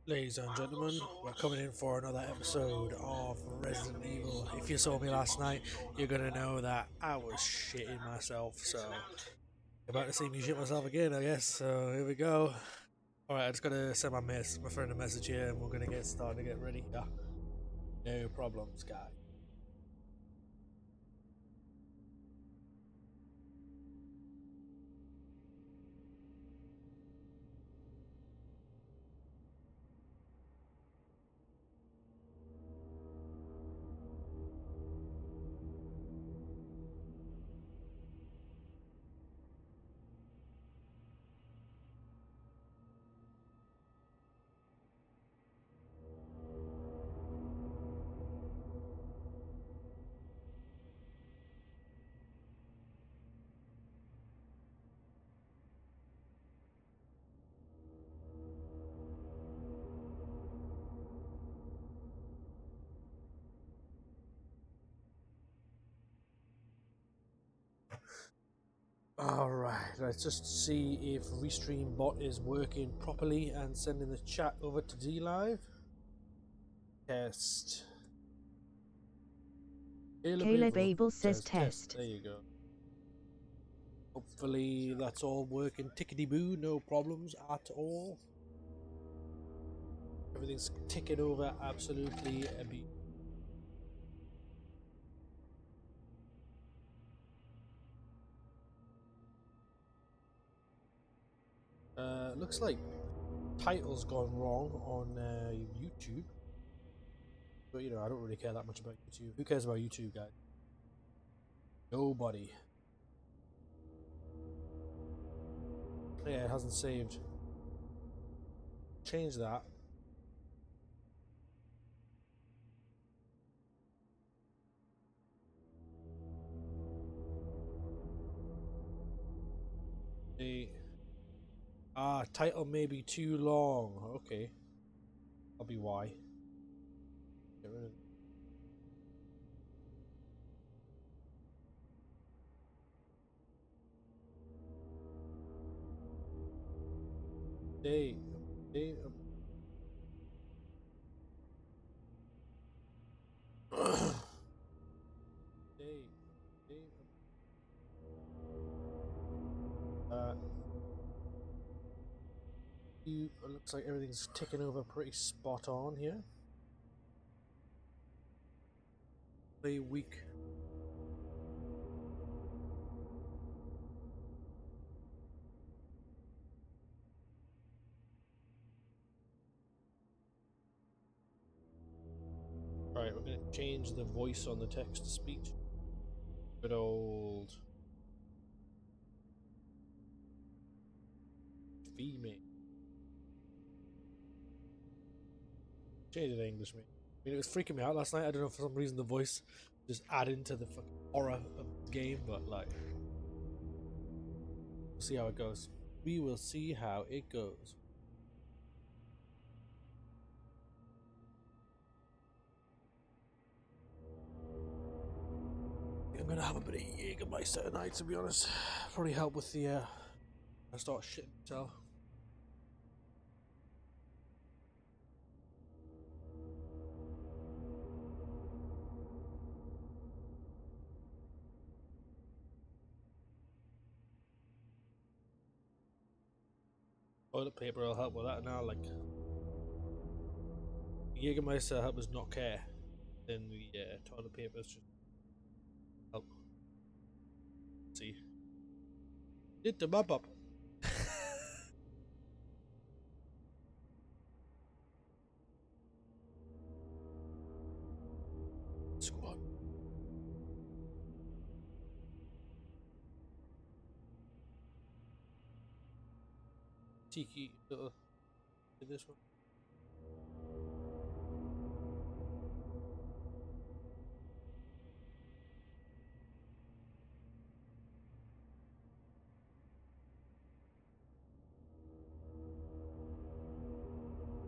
Ladies and gentlemen, we're coming in for another episode of Resident Evil. If you saw me last night, you're gonna know that I was shitting myself, so you're about to see me shit myself again, I guess. So here we go. Alright, I just gotta send my friend a message here and we're gonna get started to get ready. Yeah. No problems, guys. Alright, let's just see if Restream bot is working properly and sending the chat over to Dlive. Test. Caleb Abel says test. There you go. Hopefully that's all working tickety-boo, no problems at all. Everything's ticking over absolutely a beat. Looks like title's gone wrong on YouTube. But you know, I don't really care that much about YouTube. Who cares about YouTube, guys? Nobody. Yeah, it hasn't saved. Change that. The title may be too long. Okay. That'll be why. Get rid of Date. Date. It looks like everything's ticking over pretty spot on here. Play week. Alright, we're going to change the voice on the text to speech. Good old female. Change it to English, mate. I mean, it was freaking me out last night. I don't know, for some reason the voice just added to the fucking horror of the game, but like, we'll see how it goes. We will see how it goes. I'm gonna have a bit of Jägermeister tonight, to be honest. Probably help with the I start shitting myself. Toilet paper will help with that now, like Jägermeister help us not care. Then the toilet paper is just help. Let's see. Did the mop up. Squad. Tiki did this one.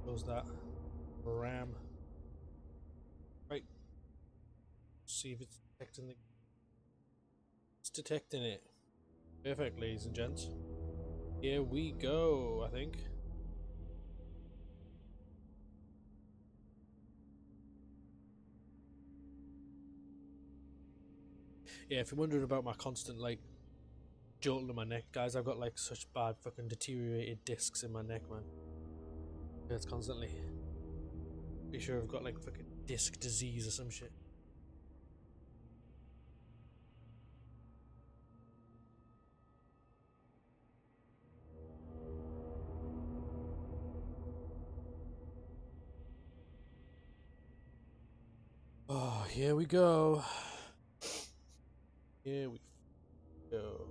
Close that. RAM. Right. See if it's detecting the. It's detecting it. Perfect, ladies and gents. Here we go, I think. Yeah, if you're wondering about my constant like jolting in my neck, guys, I've got like such bad fucking deteriorated discs in my neck, man. It's constantly. Pretty sure I've got like fucking disc disease or some shit. Oh, here we go. Here we go.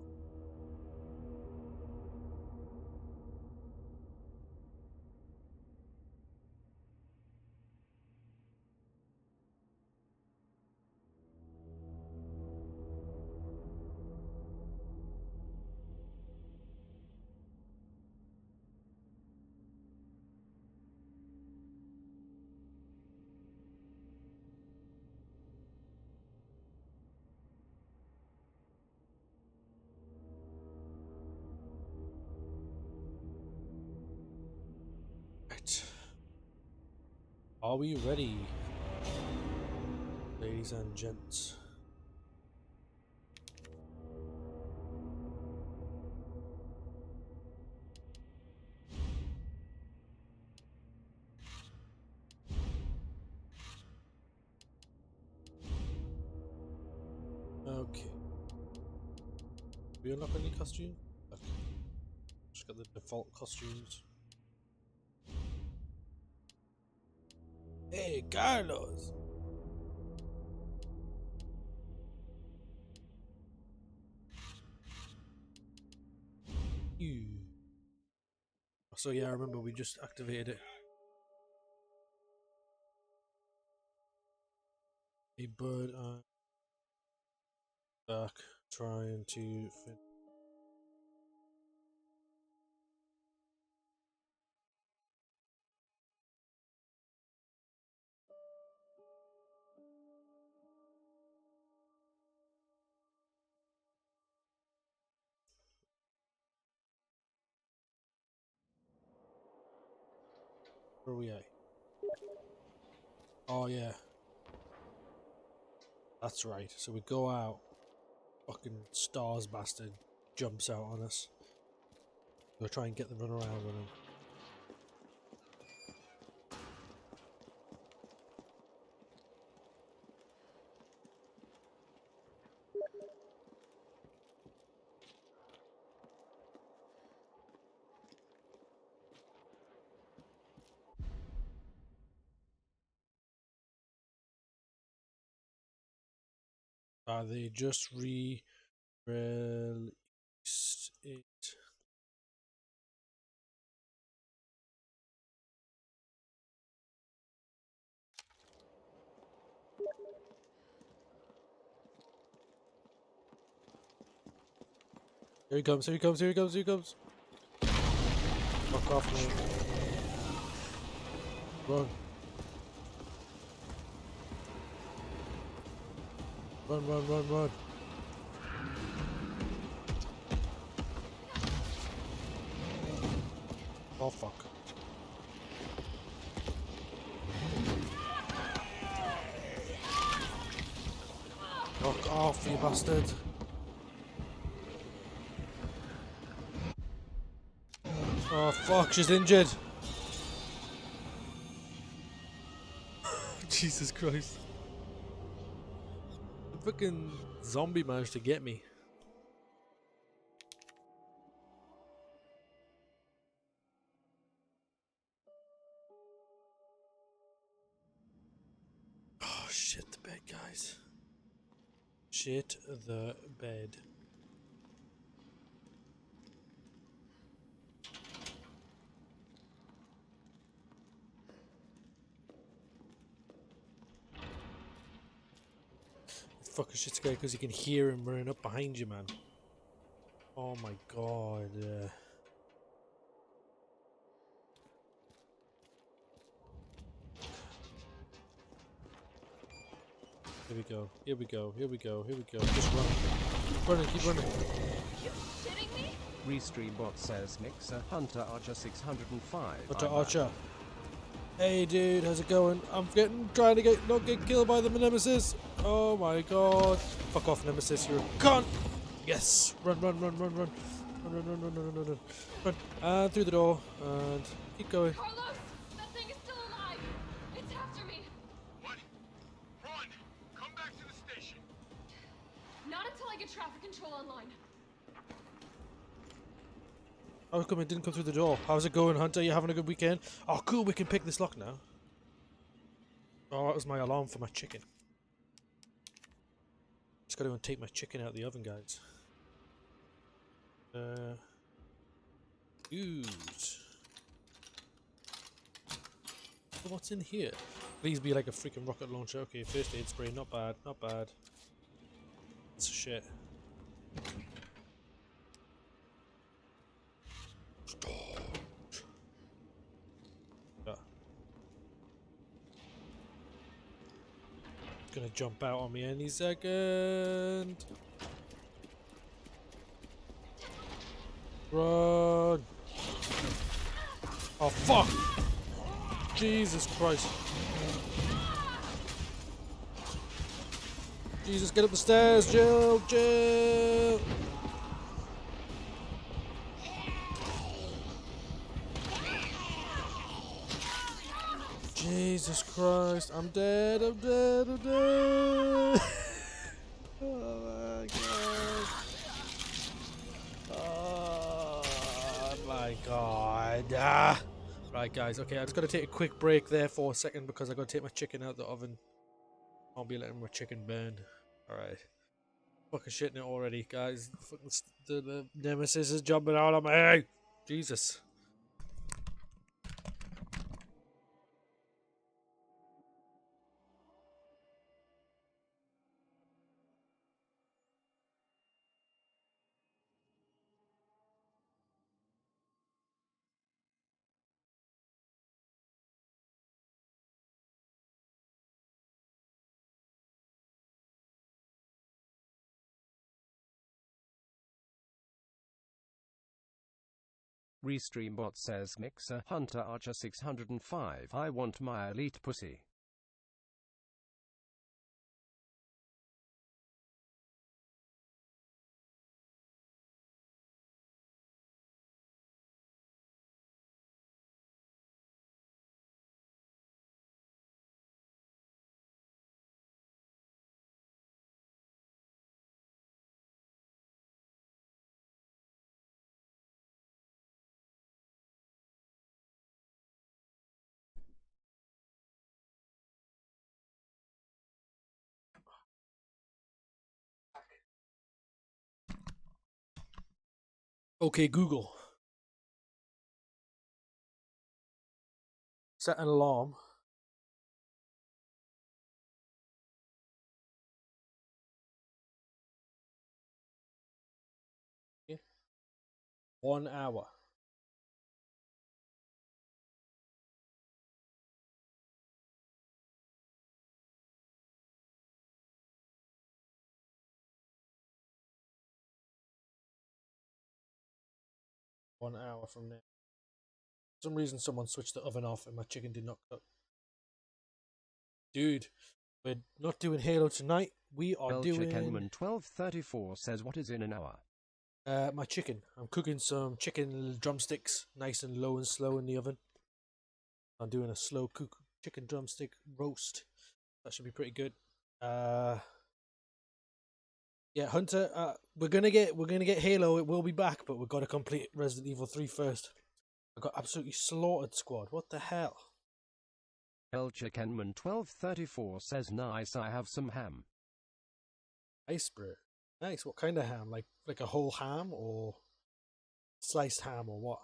Right. Are we ready, ladies and gents? Okay. We unlock any costume? Okay. Just got the default costumes. Hey, Carlos! You. So yeah, I remember we just activated it. A bird eye. Back, trying to fit. Where are we at? Oh yeah. That's right. So we go out. Fucking stars bastard jumps out on us. We'll try and get the run around with him. They just released it. Here he comes, here he comes, here he comes, here he comes. Fuck off, man. Run. Run, run, run, run. Oh, fuck. Fuck off, you bastard. Oh, fuck, she's injured. Jesus Christ. The fucking zombie managed to get me. Oh, shit the bed, guys. Shit the bed. Fucking shit scary because you can hear him running up behind you, man. Oh my god. Here we go. Here we go. Here we go. Here we go. Just run. Keep running. Keep running. You shitting me? Restream bot says Mixer Hunter Archer 605. Hunter Archer. Hey dude, how's it going? I'm trying to not get killed by the nemesis. Oh my god. Fuck off, nemesis, you're a cunt! Yes! Run, run, run, run, run. Run, run, run, run, run, run, run. Run. And through the door. And keep going. Carlos! That thing is still alive! It's after me! What? Run! Come back to the station! Not until I get traffic control online. How come it didn't come through the door? How's it going, Hunter? You having a good weekend? Oh, cool, we can pick this lock now. Oh, that was my alarm for my chicken. Just gotta go and take my chicken out of the oven, guys. Use. So what's in here? Please be like a freaking rocket launcher. Okay, first aid spray, not bad, not bad. It's shit. Gonna jump out on me any second. Run! Oh fuck! Jesus Christ! Jesus, get up the stairs, Jill! Jill! Jesus Christ! I'm dead! I'm dead! I'm dead! Oh my god! Oh my god! Ah. Right, guys. Okay, I just gotta take a quick break there for a second because I gotta take my chicken out of the oven. Can't be letting my chicken burn. All right. Fucking shitting it already, guys. Fucking the nemesis is jumping out on me. Jesus. Restreambot says Mixer Hunter Archer 605. I want my elite pussy. Okay, Google. Set an alarm. Okay. 1 hour. One hour from now. For some reason, someone switched the oven off and my chicken did not cook. Dude, we're not doing Halo tonight. We are doing... Kenman 1234 says what is in an hour? my chicken. I'm cooking some chicken drumsticks, nice and low and slow in the oven. I'm doing a slow cook chicken drumstick roast. That should be pretty good. Yeah, Hunter. We're gonna get Halo. It will be back, but we've got to complete Resident Evil 3 first. I got absolutely slaughtered, squad. What the hell? Kenman 1234 says nice. I have some ham. Ice bread. Nice. What kind of ham? Like a whole ham or sliced ham or what?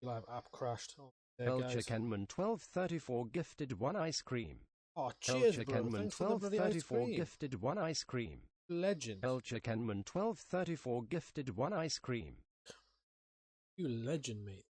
Live app crashed. Oh, Kenman 1234 gifted 1 ice cream. Oh, cheers, bro. Kenman Thanks for the bloody ice 1234 cream. gifted 1 ice cream. Legend. Kenman 1234 gifted 1 ice cream. You legend, mate.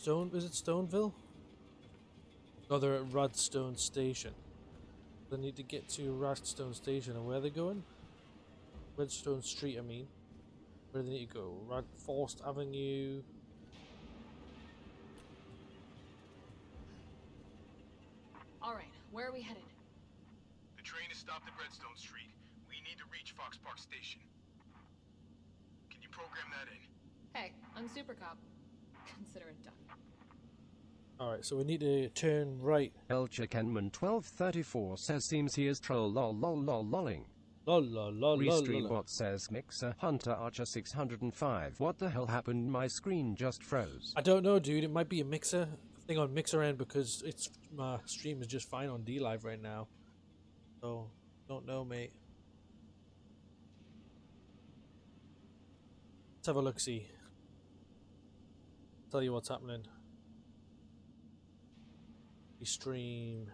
Is it Stoneville? No, they're at Radstone Station. They need to get to Radstone Station, and where are they going? Redstone Street, I mean. Where do they need to go? Forest Avenue. Alright, where are we headed? The train is stopped at Redstone Street. We need to reach Fox Park Station. Can you program that in? Hey, I'm Super Cop. Consider it done. Alright, so we need to turn right. El Chickenman 1234 says seems he is troll lol lol lol lolling. Lol lol lol lol. Restreambot says Mixer Hunter Archer 605. What the hell happened? My screen just froze. I don't know, dude. It might be a mixer thing on Mixer end because it's my stream is just fine on Dlive right now. So don't know, mate. Let's have a look. See. Tell you what's happening. We stream.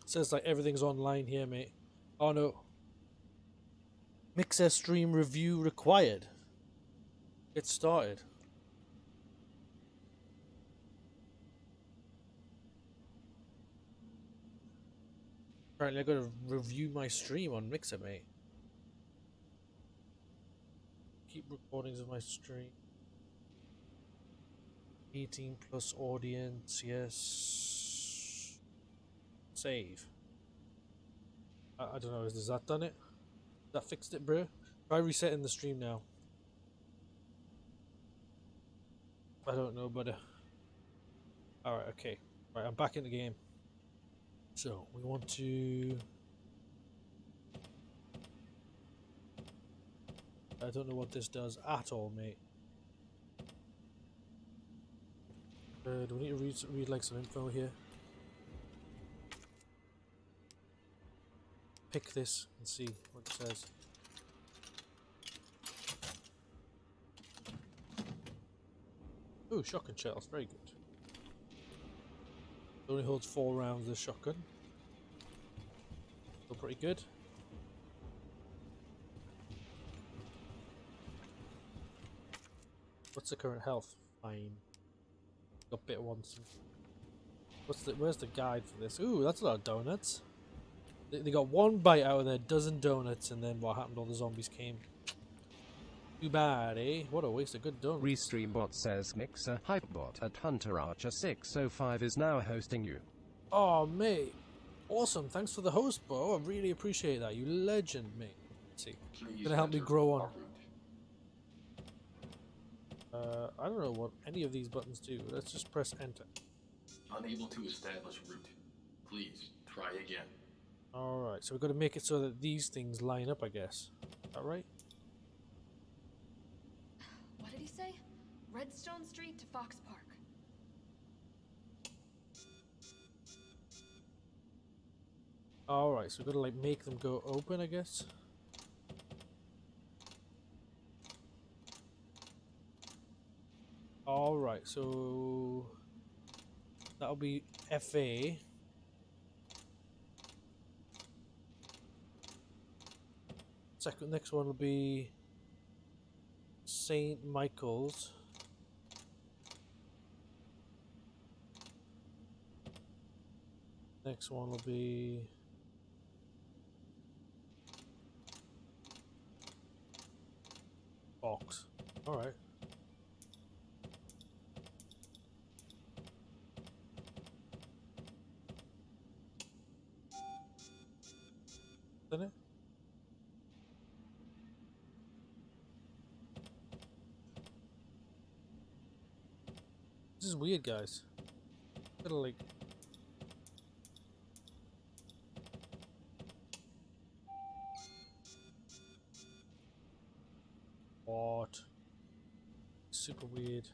Says like everything's online here, mate. Oh no. Mixer stream review required. Get started. Apparently I gotta review my stream on Mixer, mate. Keep recordings of my stream. 18 plus audience, yes. Save. I don't know, has that done it? That fixed it, bro? Try resetting the stream now. I don't know, but alright, okay. Right, I'm back in the game. So, we want to... I don't know what this does at all, mate. Do we need to read like some info here? Pick this and see what it says. Ooh, shotgun shells, very good. It only holds 4 rounds, this shotgun. Still pretty good. What's the current health? Fine. Got bit once. Where's the guide for this? Ooh, that's a lot of donuts. They got 1 bite out of their dozen donuts, and then what happened? All the zombies came. Too bad, eh? What a waste of good donuts. Restreambot says Mixer Hypebot at Hunter Archer 605 is now hosting you. Oh, mate. Awesome. Thanks for the host, bro. I really appreciate that. You legend, mate. Let's see. Gonna help me grow on. I don't know what any of these buttons do. Let's just press enter. Unable to establish route. Please try again. Alright, so we've got to make it so that these things line up, I guess. Is that right? What did he say? Redstone Street to Fox Park. Alright, so we've got to like make them go open, I guess. Alright, so that'll be FA. Next one will be St. Michael's. Next one will be Box. Alright. Isn't it? This is weird, guys. Gotta like... What? Super weird.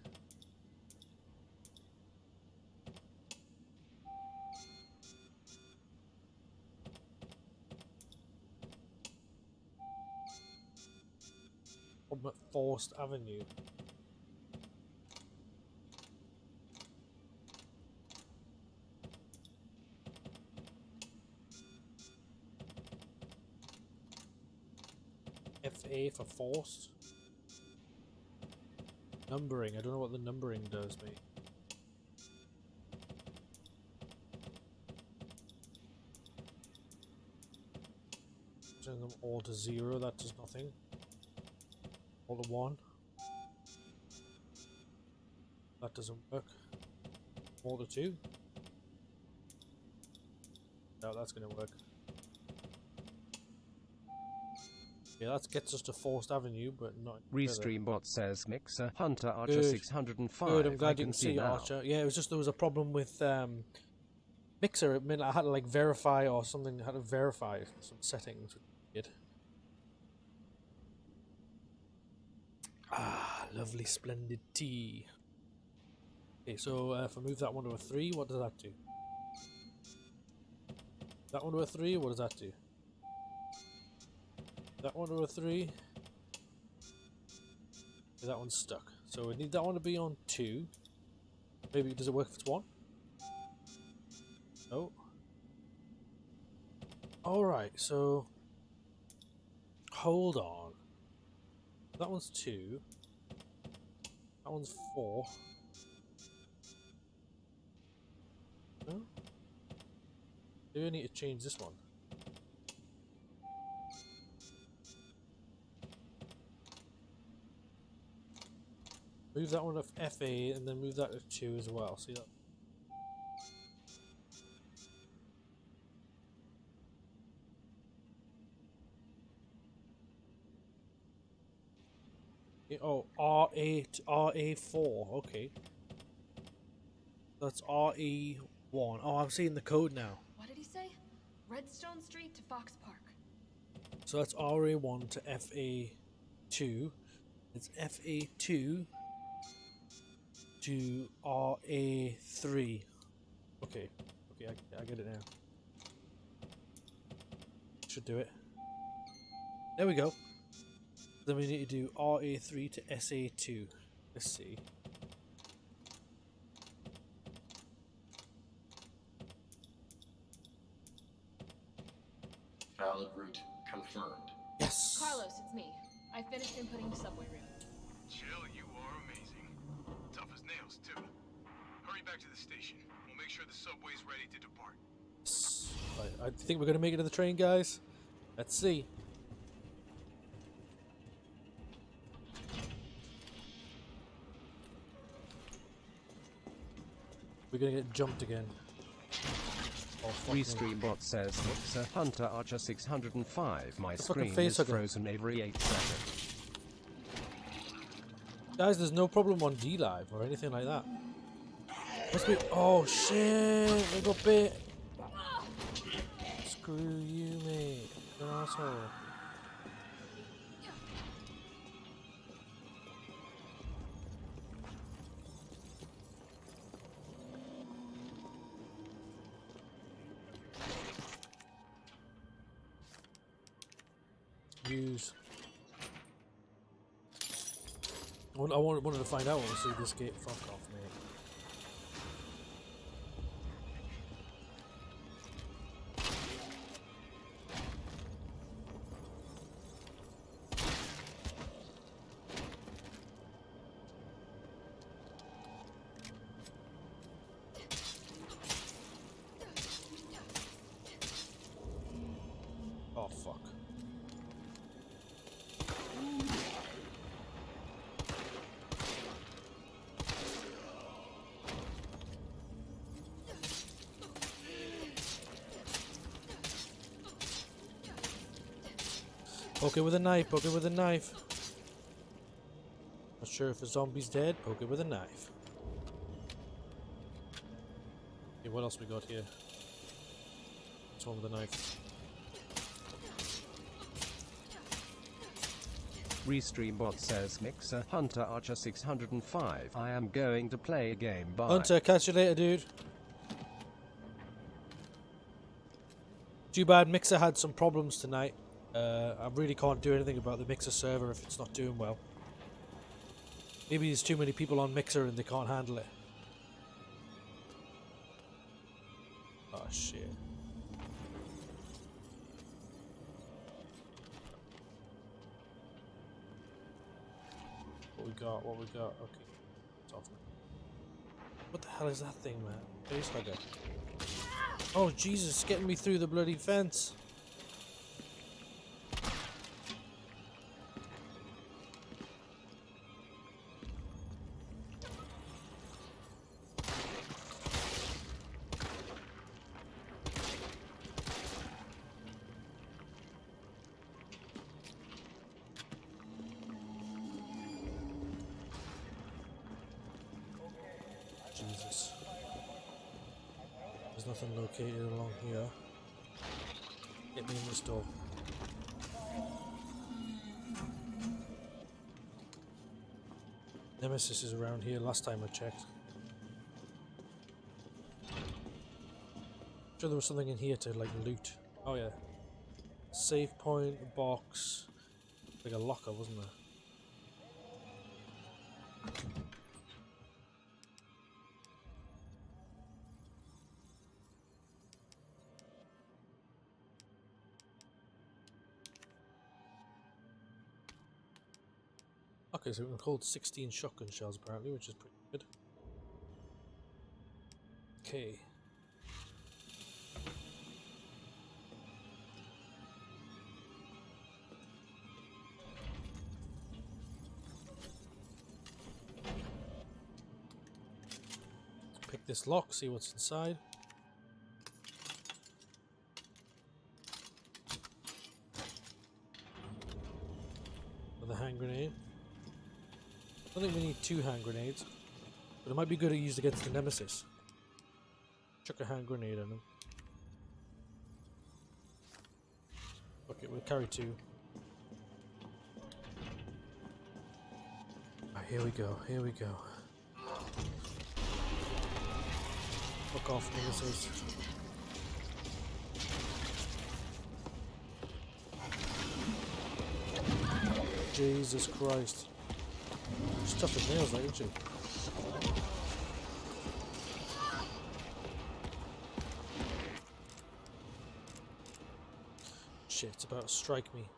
Forest Avenue. FA. FA for forced. Numbering. I don't know what the numbering does, mate. Turn them all to 0. That does nothing. All to 1. That doesn't work. All to 2. No, that's gonna work. Yeah, that gets us to Forced Avenue, but not. Restream bot says Mixer Hunter Archer Good. 605. Good, I'm glad I you can see now. Archer. Yeah, it was just there was a problem with Mixer. It meant I had to like verify or something. I had to verify some settings. Which Ah, lovely, splendid tea. Okay, so if I move that one to a 3, what does that do? That one to a 3, what does that do? That one to a 3. Okay, that one's stuck. So we need that one to be on 2. Maybe does it work if it's 1? No. Alright, so hold on. That one's 2. That one's 4. No? Do we need to change this one? Move that one to FA and then move that to 2 as well. See that? Oh, RA4, okay. That's RE1. Oh, I'm seeing the code now. What did he say? Redstone Street to Fox Park. So that's RA1 to FA2. It's FA2 to RA3. Okay, I get it now. Should do it. There we go. Then we need to do RA3 to SA2. Let's see. Valid route confirmed. Yes! Carlos, it's me. I finished inputting the subway route. Jill, you are amazing. Tough as nails, too. Hurry back to the station. We'll make sure the subway's ready to depart. I think we're going to make it to the train, guys. Let's see. We're going to get jumped again. Oh, fuck me. Restream bot says Mixer Hunter Archer 605. My The fucking screen face is hugger. frozen every 8 seconds. Guys, there's no problem on Dlive or anything like that. Must be. Oh shit! I got bit. Screw you, mate. You're an asshole. Use. I wanted to find out what was through this gate. Fuck off, mate. Oh fuck. Poke it with a knife, poke it with a knife. Not sure if a zombie's dead, poke it with a knife. Okay, what else we got here? This one with a knife. Restream bot says Mixer Hunter Archer 605. I am going to play a game. Bye. Hunter, catch you later, dude. Too bad Mixer had some problems tonight. I really can't do anything about the Mixer server if it's not doing well. Maybe there's too many people on Mixer and they can't handle it. Oh shit. got? What we got? Okay. It's off. What the hell is that thing, man? Face hugger. Oh Jesus, it's getting me through the bloody fence. Jesus. There's nothing located along here. Get me in this door. Nemesis is around here last time I checked. Sure there was something in here to like loot. Oh yeah. Save point, a box. Like a locker, wasn't there? Okay, so we can hold 16 shotgun shells apparently, which is pretty good. Okay. Pick this lock, see what's inside. Another hand grenade. I don't think we need 2 hand grenades, but it might be good to use against the Nemesis. Chuck a hand grenade on him. Okay, we'll carry 2. Right, here we go, here we go. Fuck off, Nemesis. Jesus Christ. She's tough as nails, like, isn't she? Shit, it's about to strike me.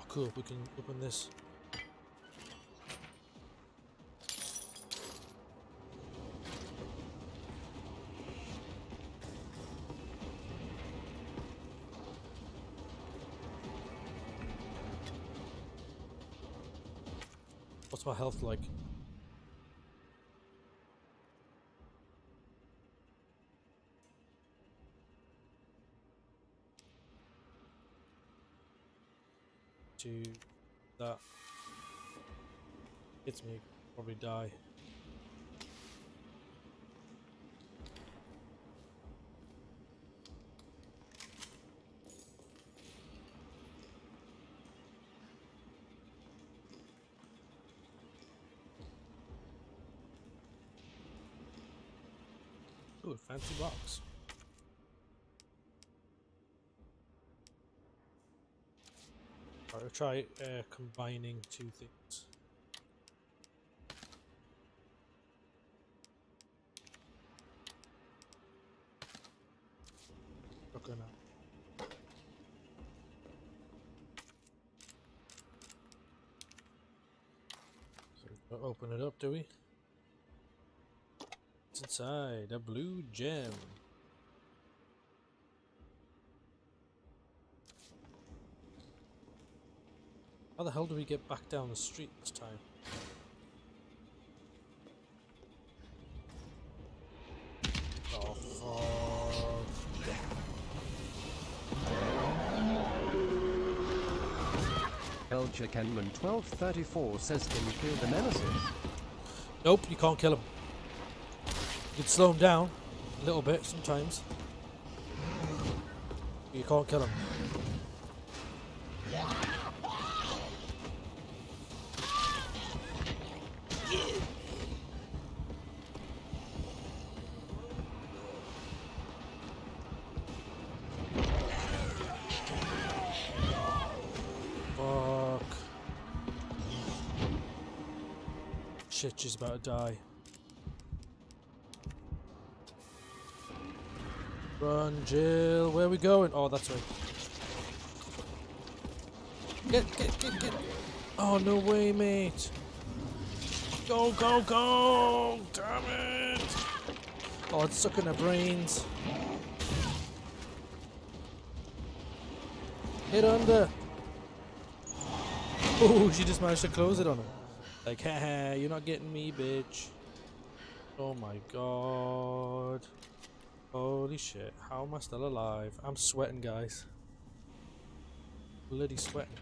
Cool, we can open this. What's my health like? To that hits me, probably die. Ooh, fancy box. Alright, we'll try combining 2 things. Okay, now. So we'll open it up, do we? What's inside? A blue gem. How the hell do we get back down the street this time? Oh, fuck. Elchicanman 1234 says, can you kill the Nemesis? Nope, you can't kill him. You can slow him down a little bit sometimes. But you can't kill him. Shit, she's about to die. Run, Jill. Where are we going? Oh, that's right. Get. Oh, no way, mate. Go. Damn it. Oh, it's sucking her brains. Hit under. Oh, she just managed to close it on him. Like, haha, you're not getting me, bitch. Oh my god. Holy shit. How am I still alive? I'm sweating, guys. Bloody sweating.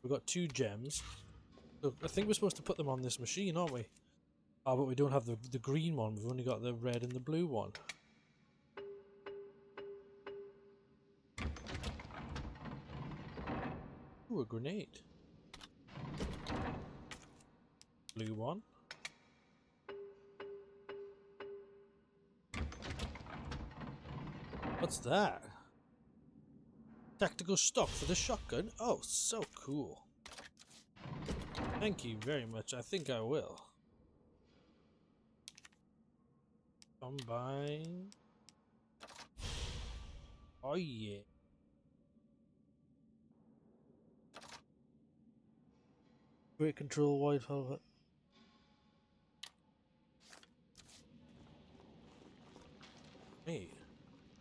We've got 2 gems. Look, I think we're supposed to put them on this machine, aren't we? Oh, but we don't have the green one. We've only got the red and the blue one. Ooh, a grenade. Blue one. What's that? Tactical stock for the shotgun? Oh, so cool. Thank you very much. I think I will. Combine. Oh yeah. Great control, white velvet. Hey,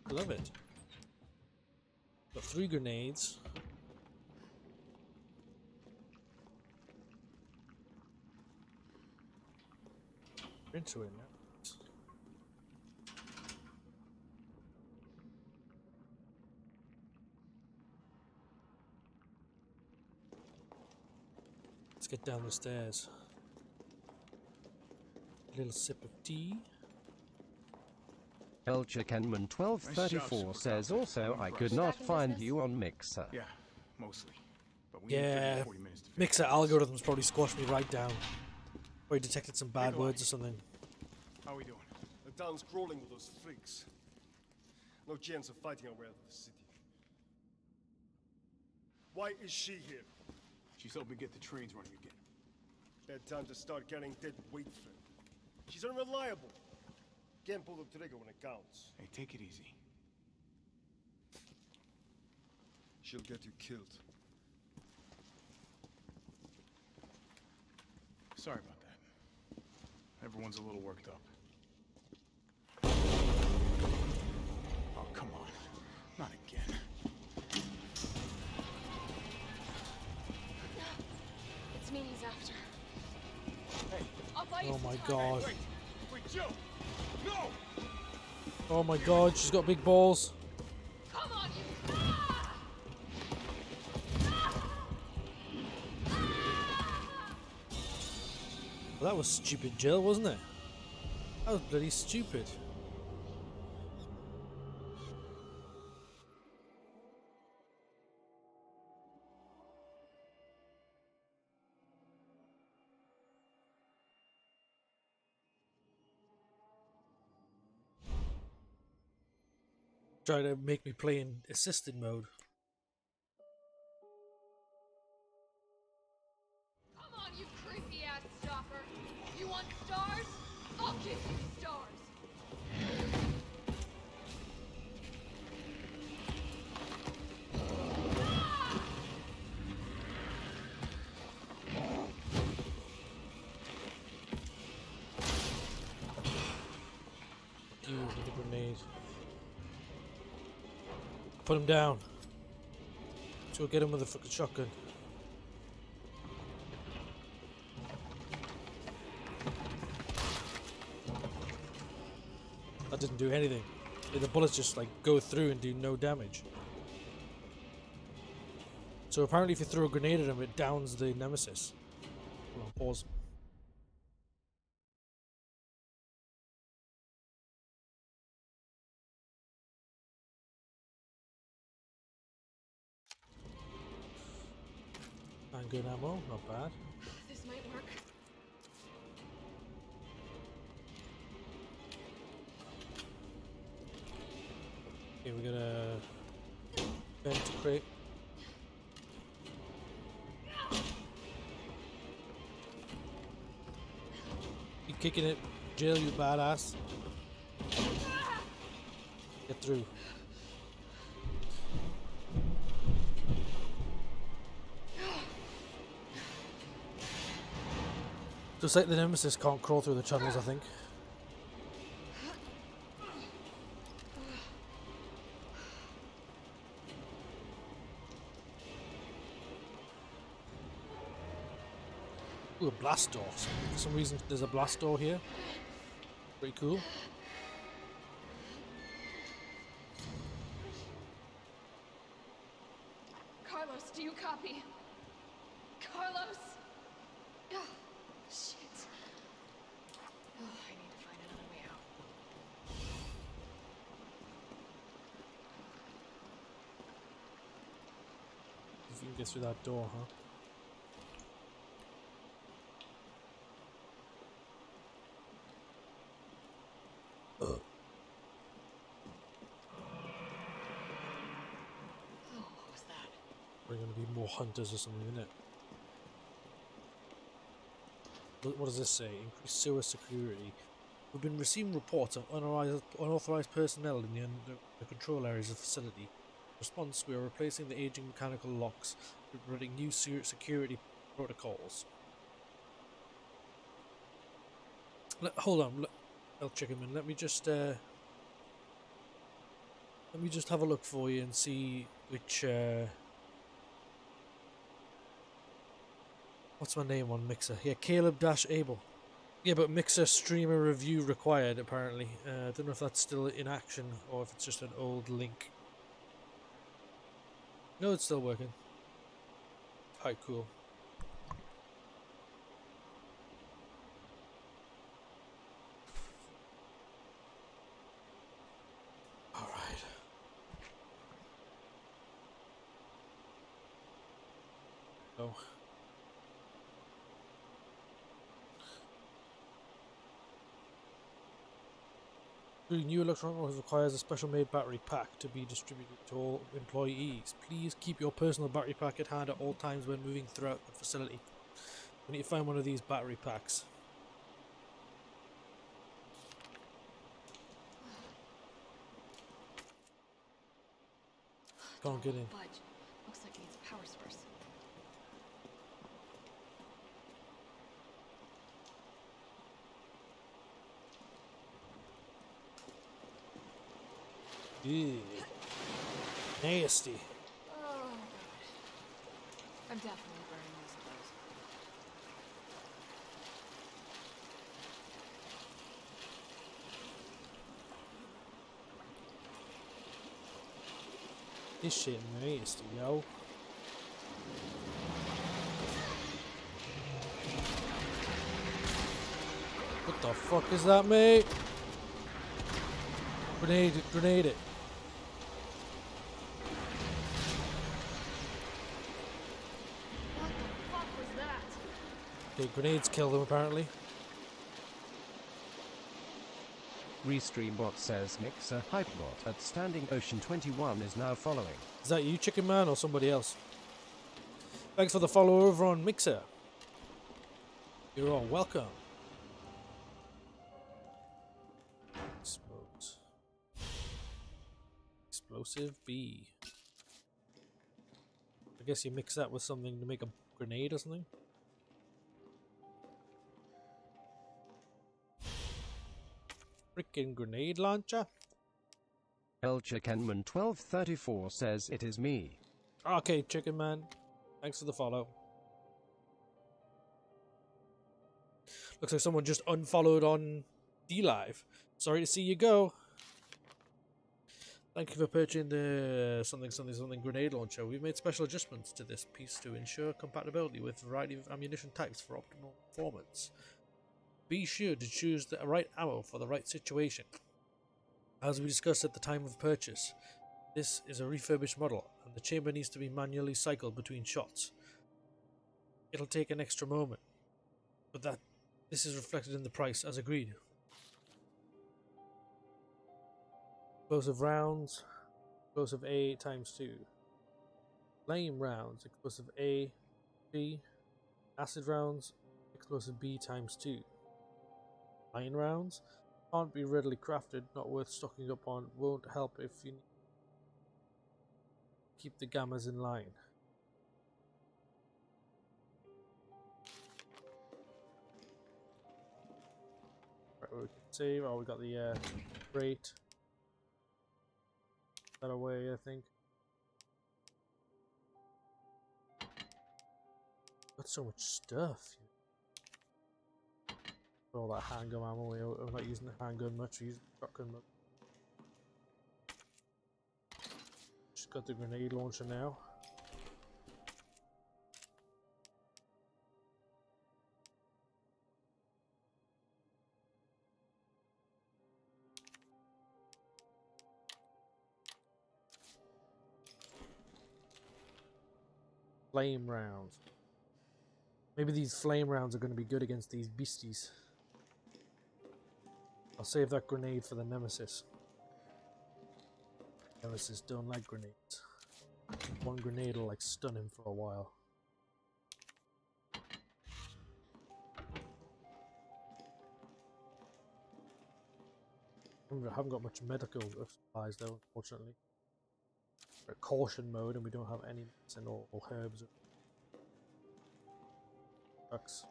I love it. Got 3 grenades. We're into it now. Let's get down the stairs. A little sip of tea. Elchikenman 1234 says also, I could not find you on Mixer. Yeah, mostly. But we need Yeah, 40 minutes to fix Mixer this. algorithms probably squashed me right down. Or he detected some bad words or something. How we doing? The town's crawling with those freaks. No chance of fighting our way out of the city. Why is she here? She's helping get the trains running again. Bad time to start carrying dead weight, friend. She's unreliable. Can't pull the trigger when it counts. Hey, take it easy. She'll get you killed. Sorry about that. Everyone's a little worked up. Oh, come on. Not again. It's me he's after. Hey. I'll buy you Oh some my time. god. Wait, Jill! No! Oh my god, she's got big balls. Come on, you. Ah! Well, that was stupid, Jill, wasn't it? That was bloody stupid. Try to make me play in assisted mode. Come on, you creepy ass stalker. You want stars? I'll give you stars. You with a grenade. Put him down. Let's go get him with a fucking shotgun. That didn't do anything. The bullets just like go through and do no damage. So apparently if you throw a grenade at him, it downs the nemesis. Hold on, pause. And good ammo, not bad. This might work. Okay, we got a vent crate. kicking it. Jill, you badass. Get through. Just like the Nemesis can't crawl through the channels, I think. Ooh, a blast door. For some reason, there's a blast door here. Pretty cool. Carlos, do you copy? Carlos? Oh, shit. Oh, I need to find another way out. If you can get through that door, huh? We're going to be more hunters or something, isn't it? What does this say? Increased sewer security. We've been receiving reports of unauthorized personnel in the control areas of the facility. In response, we are replacing the aging mechanical locks, implementing new security protocols. Hold on, El Chickenman. Let me just have a look for you and see which. What's my name on Mixer? Yeah, Caleb-Abel. Yeah, but Mixer streamer review required, apparently. I don't know if that's still in action or if it's just an old link. No, it's still working. Alright, cool. Alright. Oh. The new electronic requires a special made battery pack to be distributed to all employees. Please keep your personal battery pack at hand at all times when moving throughout the facility. We need to find one of these battery packs. Can't get in. Budge. Looks like it needs a power source. Ew. Nasty. Oh, God. I'm definitely burning most of those. This shit nasty, yo. What the fuck is that, mate? Grenade it, grenade it. What the fuck was that? Okay, grenades kill them apparently. Restreambot says Mixer Hypebot at Standing Ocean 21 is now following. Is that you, Chicken Man, or somebody else? Thanks for the follow over on Mixer. You're all welcome. Explode. Explosive B. I guess you mix that with something to make a grenade or something. Freaking grenade launcher. El Chickenman 1234 says it is me. Okay, Chicken Man. Thanks for the follow. Looks like someone just unfollowed on Dlive. Sorry to see you go. Thank you for purchasing the something grenade launcher. We've made special adjustments to this piece to ensure compatibility with a variety of ammunition types for optimal performance. Be sure to choose the right ammo for the right situation. As we discussed at the time of purchase, this is a refurbished model and the chamber needs to be manually cycled between shots. It'll take an extra moment, but this is reflected in the price as agreed. Explosive rounds, explosive A ×2. Flame rounds, explosive A, B. Acid rounds, explosive B ×2. Line rounds can't be readily crafted, not worth stocking up on, won't help if you keep the gammas in line. Right, we can save. Oh, we got the rate. That away, I think. Got so much stuff. All that handgun ammo. I'm not using the handgun much. I'm using the shotgun much. Just got the grenade launcher now. Flame rounds. Maybe these flame rounds are going to be good against these beasties. I'll save that grenade for the Nemesis. Nemesis don't like grenades. One grenade will like stun him for a while. I haven't got much medical supplies though, unfortunately. We're at caution mode and we don't have any medicine or herbs. Sucks.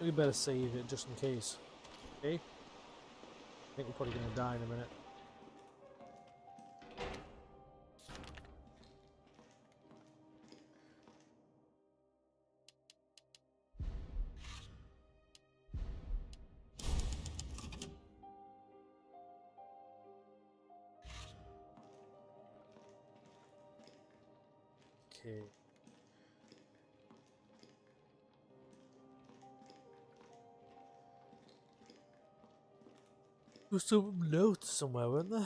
We better save it just in case. Okay? I think we're probably gonna die in a minute. Okay. There's some notes somewhere, weren't there?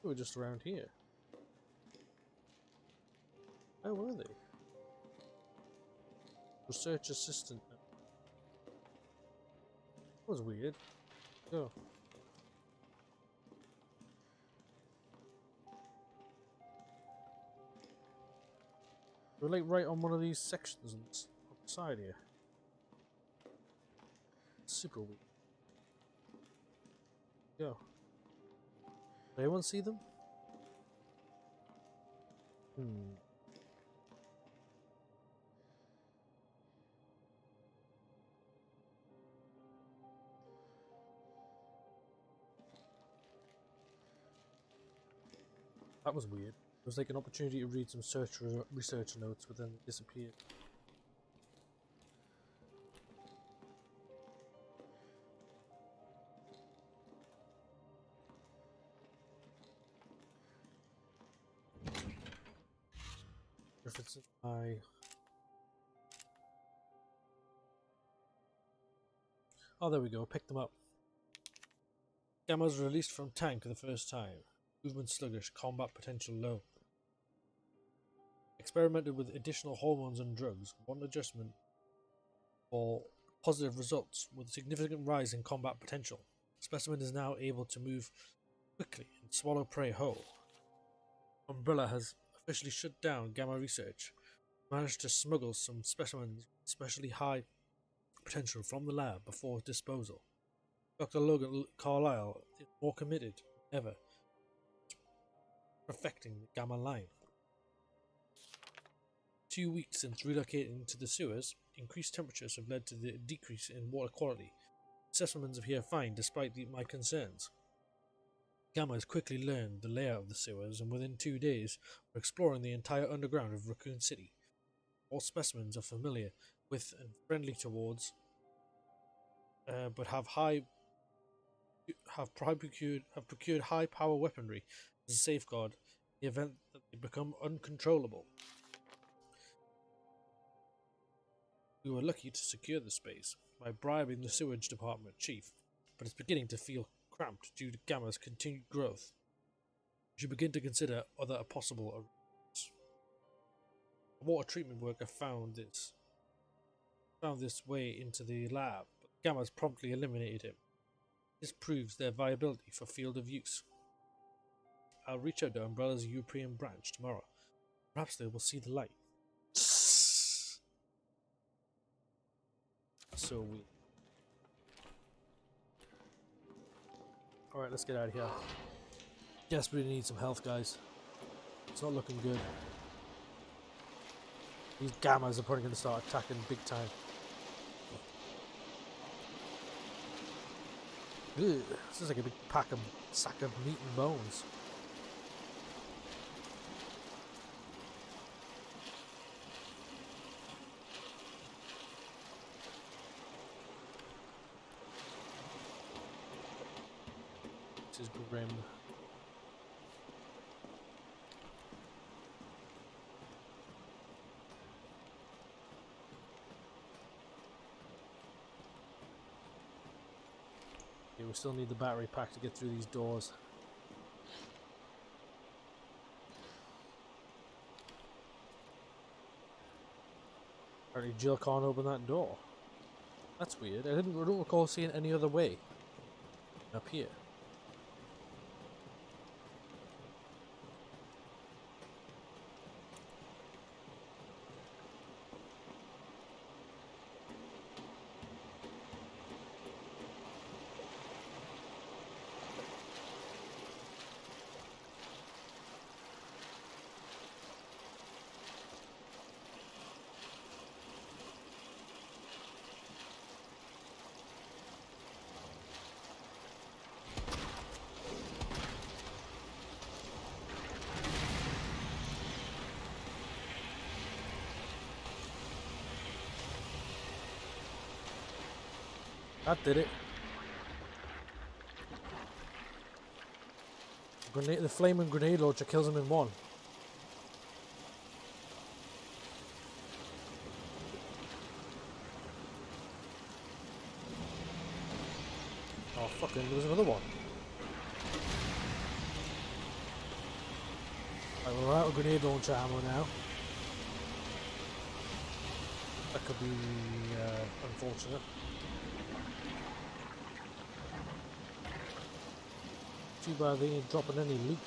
They were just around here. Where were they? Research assistant. That was weird. Oh. We're like right on one of these sections on the side here. Super weird. Go. Did anyone see them? That was weird. It was like an opportunity to read some research notes, but then it disappeared. If it's my... Oh, there we go. Pick them up. Gamma's released from tank for the first time. Movement sluggish, combat potential low. Experimented with additional hormones and drugs. One adjustment for positive results with a significant rise in combat potential. Specimen is now able to move quickly and swallow prey whole. Umbrella has officially shut down Gamma research. Managed to smuggle some specimens with especially high potential from the lab before disposal. Dr. Logan Carlyle is more committed than ever to perfecting the Gamma line. 2 weeks since relocating to the sewers, increased temperatures have led to the decrease in water quality. Specimens appear fine despite my concerns. Gamma has quickly learned the layout of the sewers, and within 2 days we're exploring the entire underground of Raccoon City. All specimens are familiar with and friendly towards, but have procured high power weaponry as a safeguard in the event that they become uncontrollable. We were lucky to secure the space by bribing the sewage department chief, but it's beginning to feel cramped due to Gamma's continued growth. We should begin to consider other possible arrangements. A water treatment worker found this way into the lab, but Gammas promptly eliminated him. This proves their viability for field of use. I'll reach out to Umbrella's European branch tomorrow. Perhaps they will see the light. So weird. Alright, let's get out of here. Desperately need some health, guys. It's not looking good. These Gammas are probably going to start attacking big time. Ugh, this is like a big sack of meat and bones. This is grim. Yeah, we still need the battery pack to get through these doors. Apparently Jill can't open that door. That's weird. I don't recall seeing any other way up here. That did it. The flaming grenade launcher kills him in one. Oh fucking, there was another one. Right, we're out of grenade launcher ammo now. That could be unfortunate. Too bad they ain't dropping any loot.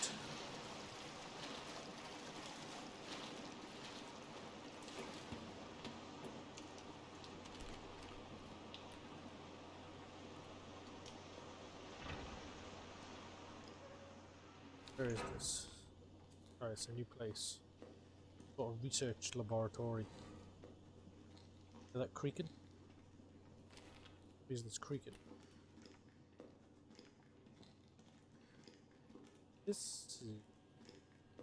Where is this? Alright, it's a new place. Sort of research laboratory. Is that creaking? Is this creaking? This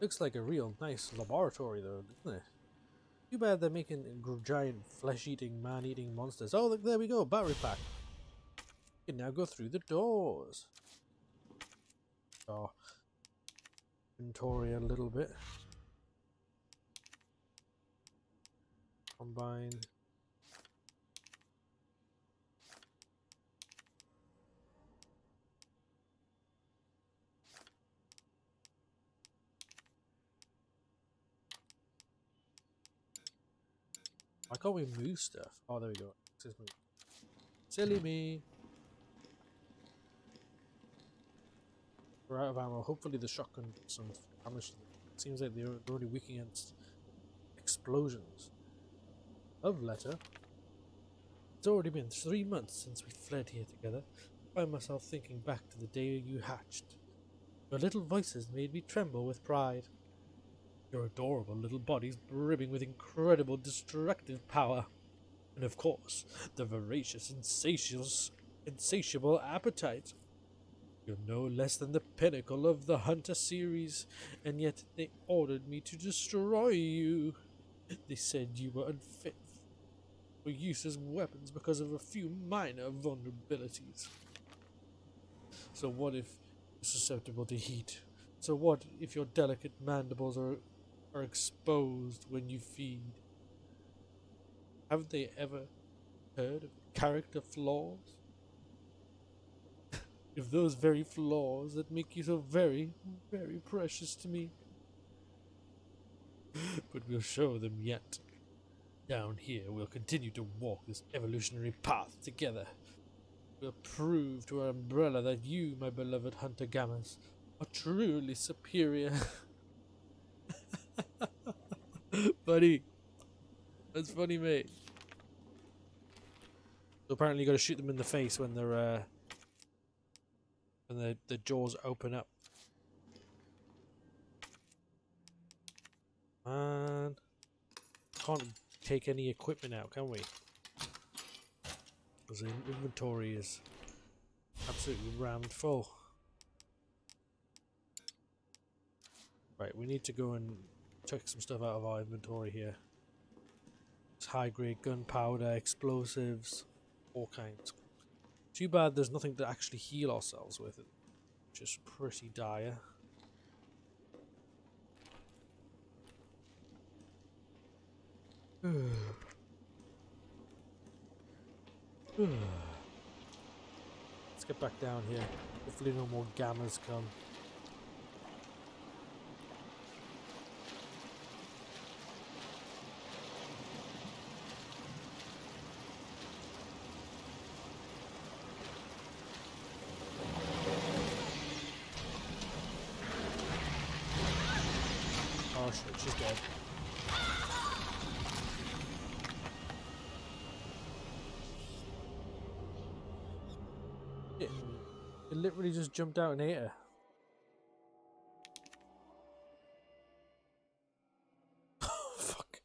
looks like a real nice laboratory though, doesn't it? Too bad they're making giant flesh-eating, man-eating monsters. Oh look, there we go, battery pack. You can now go through the doors. Oh, inventory a little bit. Combine. Why can't we move stuff? Oh, there we go. Silly me. We're out of ammo. Hopefully the shotgun does some damage. It seems like they're already weak against explosions. Love letter. It's already been 3 months since we fled here together. I find myself thinking back to the day you hatched. Your little voices made me tremble with pride. Your adorable little bodies brimming with incredible destructive power. And of course, the voracious, insatiable appetite. You're no less than the pinnacle of the Hunter series, and yet they ordered me to destroy you. They said you were unfit for use as weapons because of a few minor vulnerabilities. So what if you're susceptible to heat? So what if your delicate mandibles are exposed when you feed? Haven't they ever heard of character flaws? If those very flaws that make you so very, very precious to me. But we'll show them yet. Down here, we'll continue to walk this evolutionary path together. will prove to our umbrella that you, my beloved hunter gammas, are truly superior. Buddy. That's funny, mate. So apparently you gotta shoot them in the face when they're when the jaws open up. Man, can't take any equipment out, can we? Because the inventory is absolutely rammed full. Right, we need to go and check some stuff out of our inventory here. It's high-grade gunpowder, explosives, all kinds. Too bad there's nothing to actually heal ourselves with, which is pretty dire. Let's get back down here. Hopefully no more gammas come. Oh shit, she's dead. It literally just jumped out and ate her. Fuck.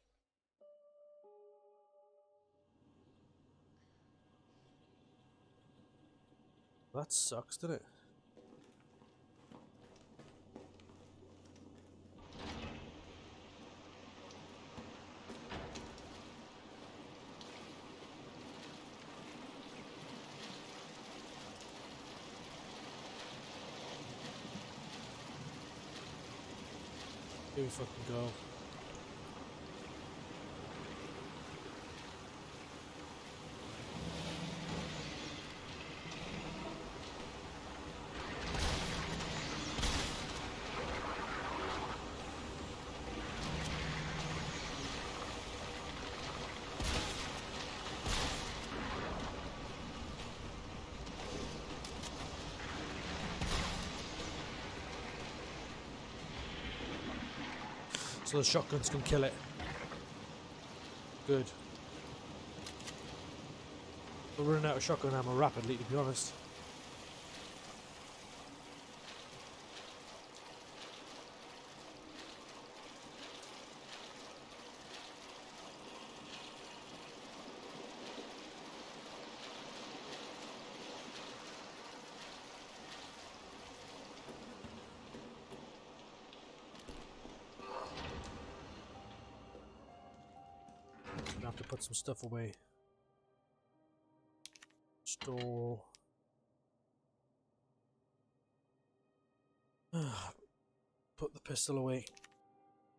That sucks, doesn't it? Here we fucking go. So the shotguns can kill it. Good. We're running out of shotgun ammo rapidly, to be honest. Gonna have to put some stuff away. Store. Put the pistol away.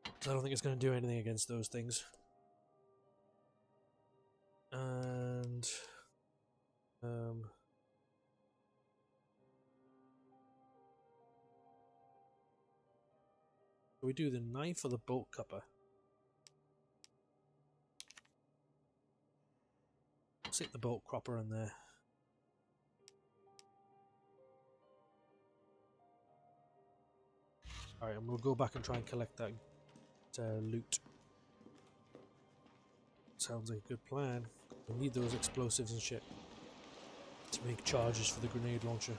I don't think it's going to do anything against those things. And do we do the knife or the bolt cupper? Stick the bolt cropper in there. Alright, and we'll go back and try and collect that loot. Sounds like a good plan. We need those explosives and shit to make charges for the grenade launcher.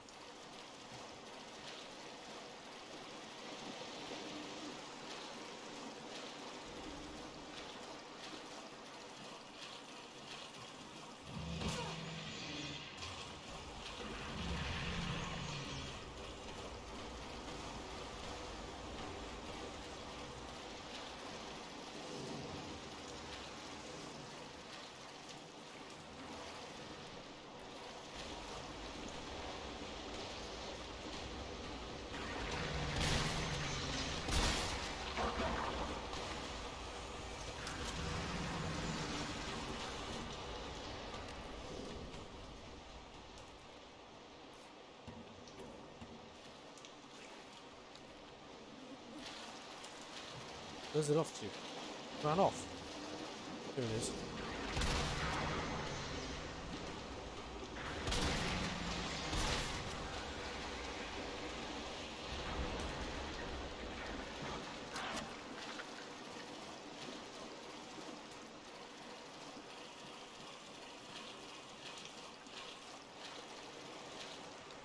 Where's it off to? Ran off. Here it is.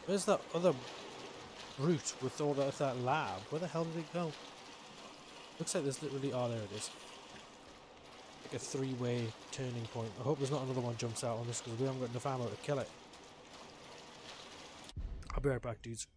Where's that other brute with all that lab? Where the hell did it go? Looks like there's literally... Oh, there it is. Like a three-way turning point. I hope there's not another one jumps out on this because we haven't got enough ammo to kill it. I'll be right back, dudes.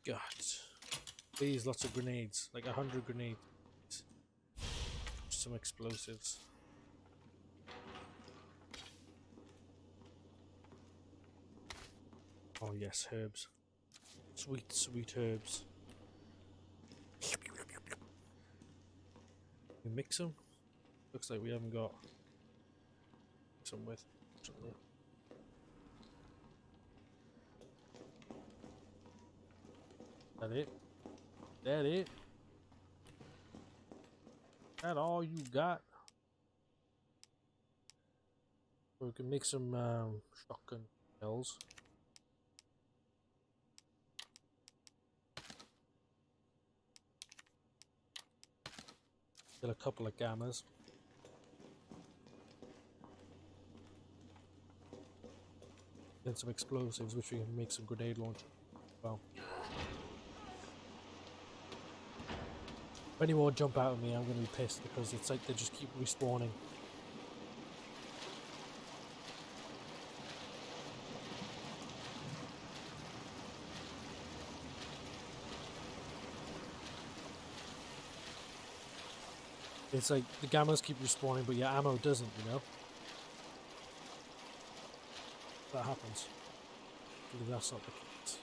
God. Please, lots of grenades. Like 100 grenades. Some explosives. Oh yes, herbs. Sweet, sweet herbs. We mix them. Looks like we haven't got some with. That it? That it? That all you got? Or we can make some shotgun shells. Get a couple of gammas. Then some explosives, which we can make some grenade launcher. Well. If any more jump out at me, I'm going to be pissed because it's like they just keep respawning. It's like the gammas keep respawning, but your ammo doesn't, you know? That happens. Hopefully that's not the case.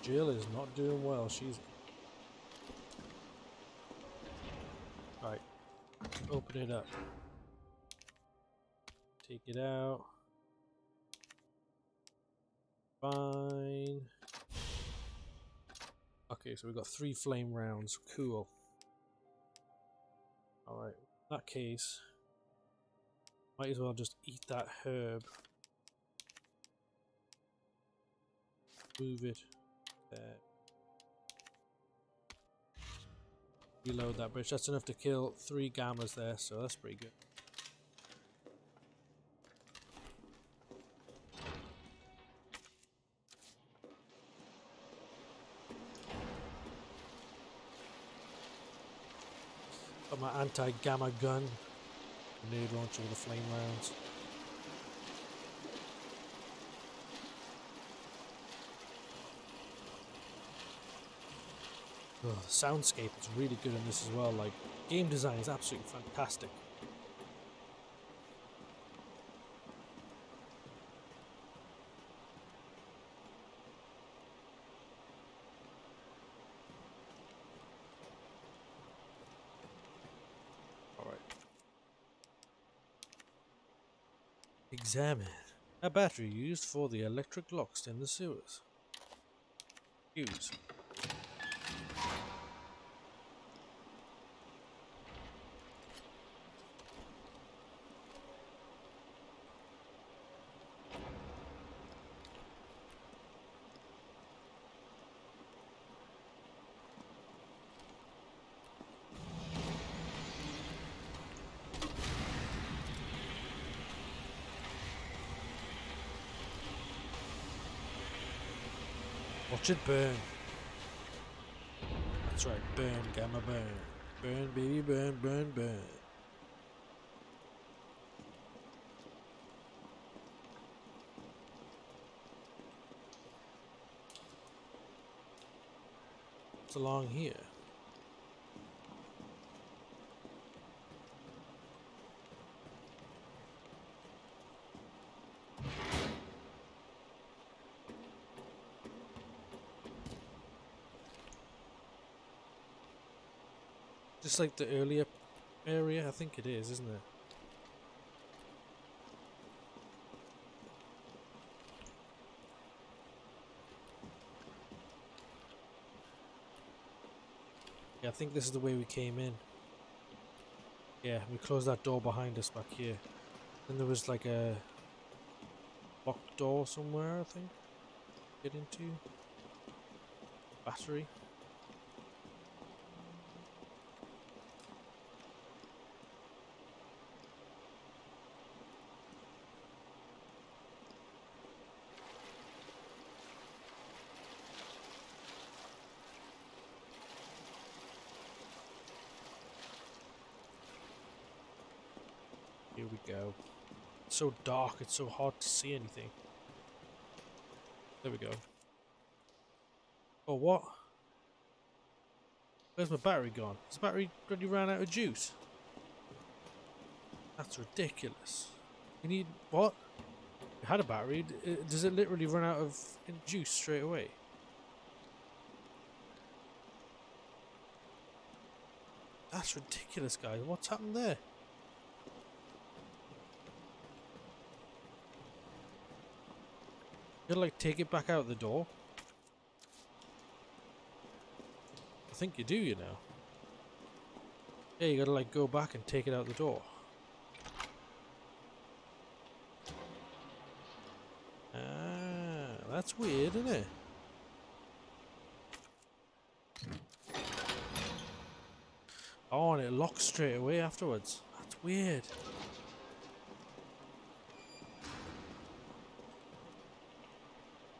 Jill is not doing well. She's... Right. Open it up. Take it out. Fine. Okay, so we've got 3 flame rounds. Cool. Alright, in that case, might as well just eat that herb. Move it there. Reload that bridge. That's enough to kill 3 gammas there, so that's pretty good. Got my anti-gamma gun. Nade launcher with the flame rounds. Oh, the soundscape is really good in this as well. Like, game design is absolutely fantastic. Alright. Examine. A battery used for the electric locks in the sewers. Use. Watch it burn. That's right, burn, gamma burn. Burn, baby, burn, burn, burn. What's along here? Just like the earlier area, I think it is, isn't it? Yeah, I think this is the way we came in. Yeah, we closed that door behind us back here. Then there was like a locked door somewhere, I think. Get into. Battery. Here we go. It's so dark, it's so hard to see anything. There we go. Oh, what? Where's my battery gone? Has the battery already ran out of juice? That's ridiculous. You need... what? You had a battery. Does it literally run out of juice straight away? That's ridiculous, guys. What's happened there? You gotta like take it back out the door. I think you do, you know. Yeah, you gotta like go back and take it out the door. Ah, that's weird, isn't it? Oh, and it locks straight away afterwards. That's weird.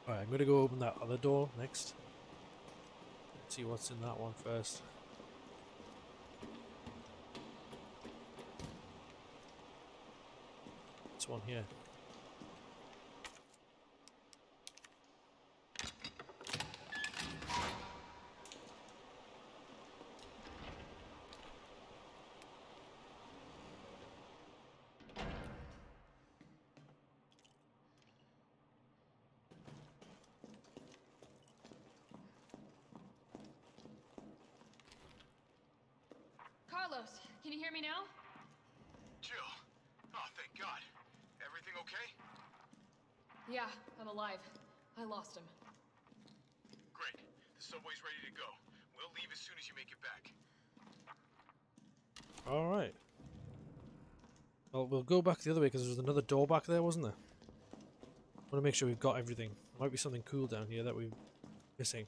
Alright, I'm gonna go open that other door next. Let's see what's in that one first. This one here. Carlos, can you hear me now? Jill. Oh, thank God. Everything okay? Yeah, I'm alive. I lost him. Great. The subway's ready to go. We'll leave as soon as you make it back. Alright. Well, we'll go back the other way because there's another door back there, wasn't there? I want to make sure we've got everything. Might be something cool down here that we're missing.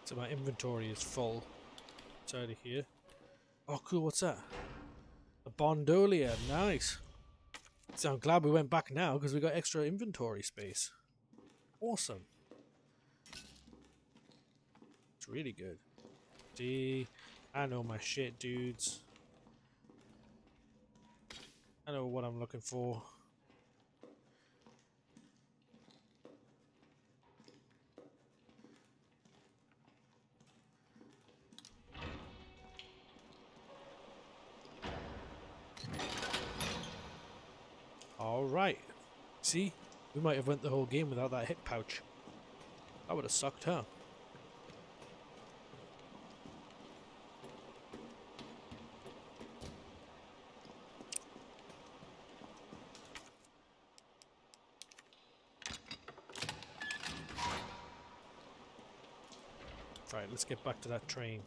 So my inventory is full. It's out of here. Oh, cool. What's that? A Bondolia. Nice. So I'm glad we went back now because we got extra inventory space. Awesome. It's really good. See, I know my shit, dudes. I know what I'm looking for. Alright. See? We might have went the whole game without that hip pouch. That would have sucked, huh? Right, let's get back to that train.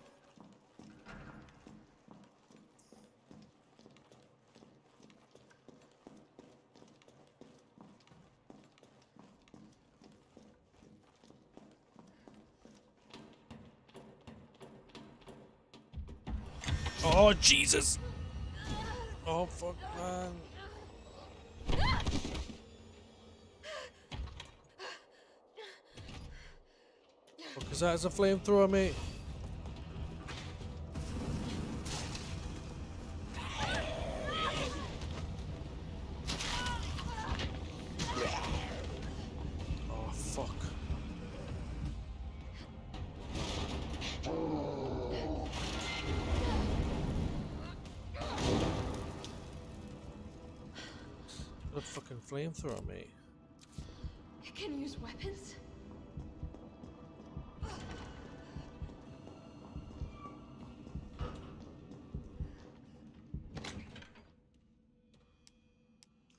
Oh, Jesus! Oh, fuck, man. Fuck is that? It's a flamethrower, mate. Oh, fuck. What a fucking flamethrower, mate. It can use weapons?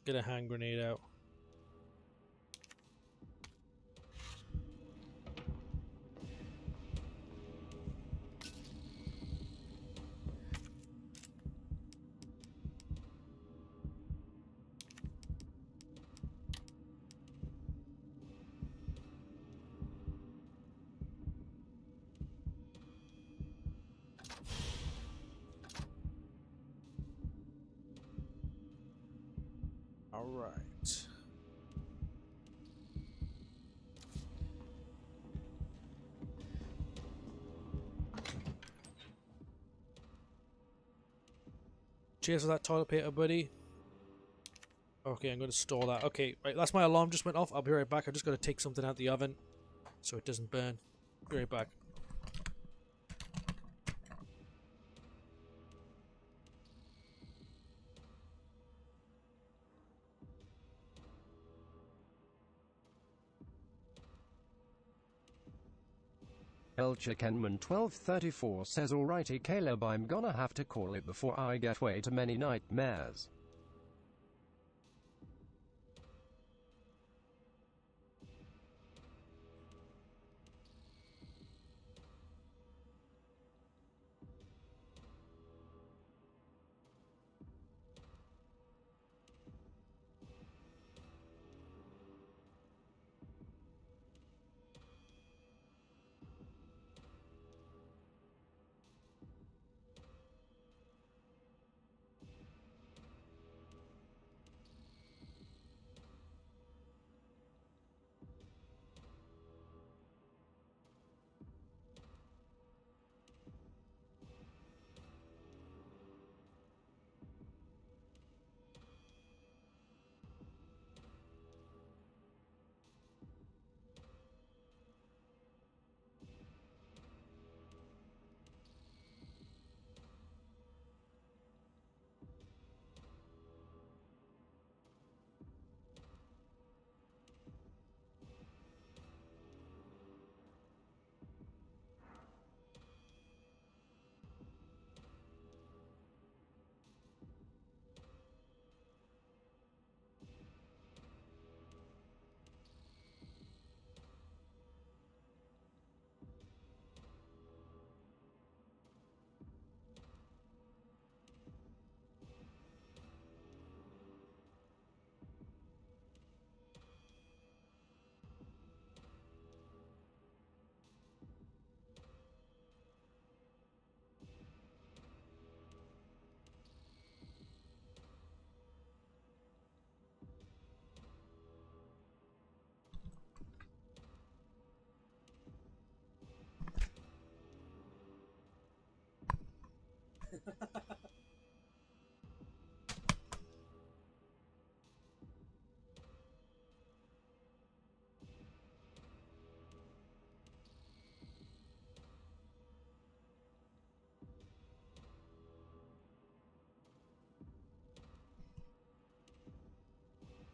Get a hand grenade out. Alright. Cheers for that toilet paper, buddy. Okay, I'm going to store that. Okay, right, that's my alarm just went off. I'll be right back. I just got to take something out the oven so it doesn't burn. Be right back. El Chickenman 1234 says alrighty Caleb, I'm gonna have to call it before I get way too many nightmares.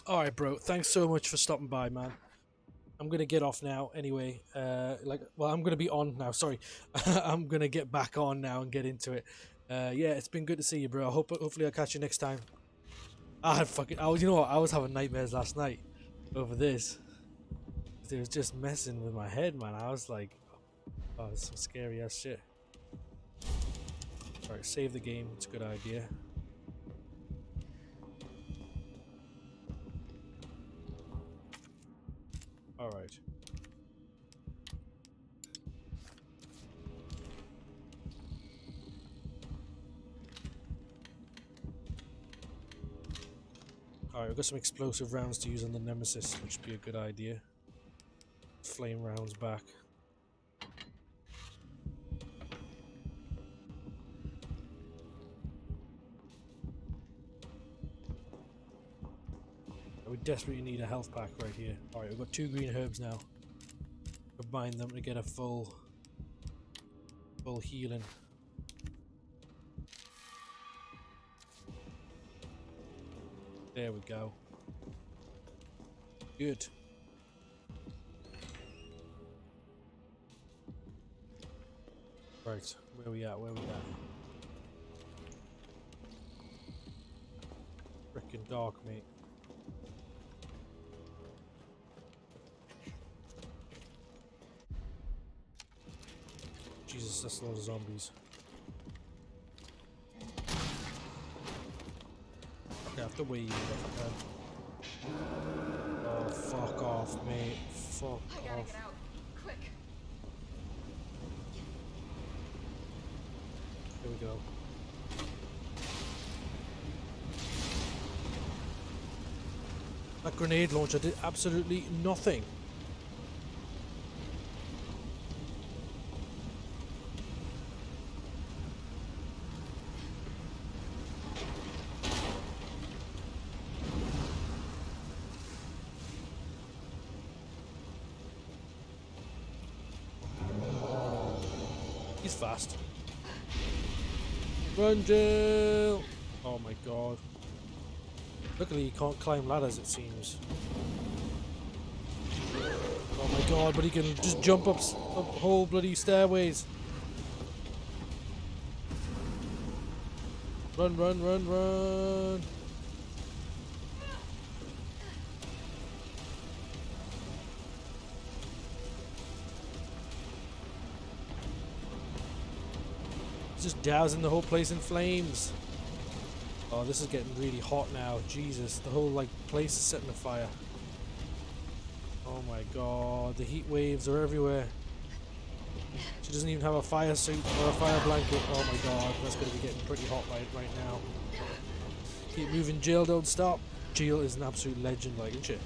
Alright, bro. Thanks so much for stopping by, man. I'm gonna get off now anyway. I'm gonna be on now. Sorry. I'm gonna get back on now and get into it. Yeah, it's been good to see you, bro. Hopefully I'll catch you next time. You know what? I was having nightmares last night over this. It was just messing with my head, man. I was like, oh, it's some scary ass shit. Alright, save the game. It's a good idea. Alright. Alright, we've got some explosive rounds to use on the Nemesis, which would be a good idea. Flame rounds back. We desperately need a health pack right here. Alright, we've got 2 green herbs now. Combine them to get a full healing. There we go. Good. Right, where we at? Frickin' dark, mate. Jesus, that's a lot of zombies. Okay, I have to wait if I can. Oh, fuck off, mate. Fuck off. I gotta get out. Quick. Here we go. That grenade launcher did absolutely nothing. He's fast. Run, Jill! Oh my god. Luckily he can't climb ladders, it seems. Oh my god, but he can just jump up whole bloody stairways. Run, run, run, run! Just dousing the whole place in flames. Oh, this is getting really hot now. Jesus, the whole place is setting afire. Oh my god, the heat waves are everywhere. She doesn't even have a fire suit or a fire blanket. Oh my god, that's going to be getting pretty hot right now. Keep moving, Jill, don't stop. Jill is an absolute legend, isn't she?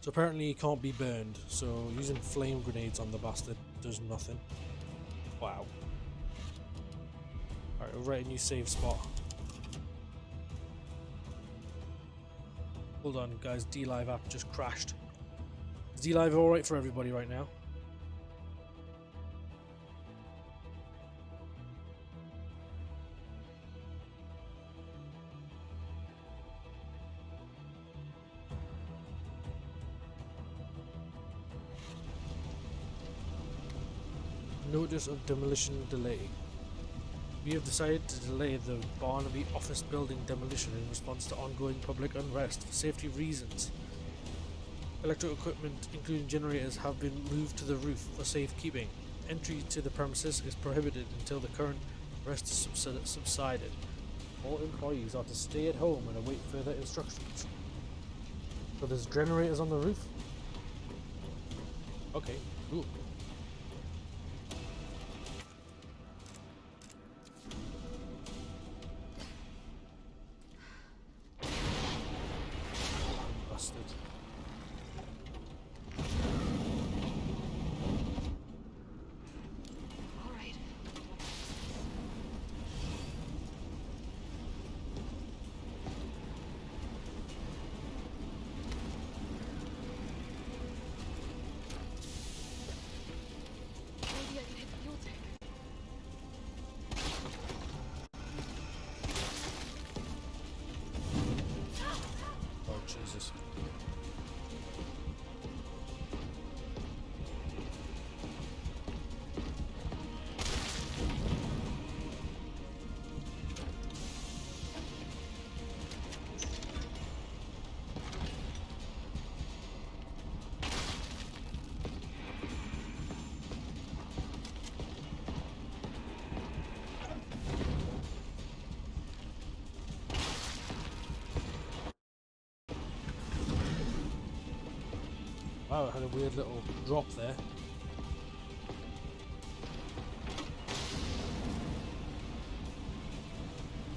So apparently he can't be burned, so using flame grenades on the bastard does nothing. Wow. Alright, we're right in your safe spot. Hold on guys, Dlive app just crashed. Is Dlive alright for everybody right now? Notice of demolition delay. We have decided to delay the Barnaby office building demolition in response to ongoing public unrest for safety reasons. Electrical equipment, including generators, have been moved to the roof for safekeeping. Entry to the premises is prohibited until the current unrest is subsided. All employees are to stay at home and await further instructions. So there's generators on the roof? Okay, cool. Jesus. Wow, it had a weird little drop there.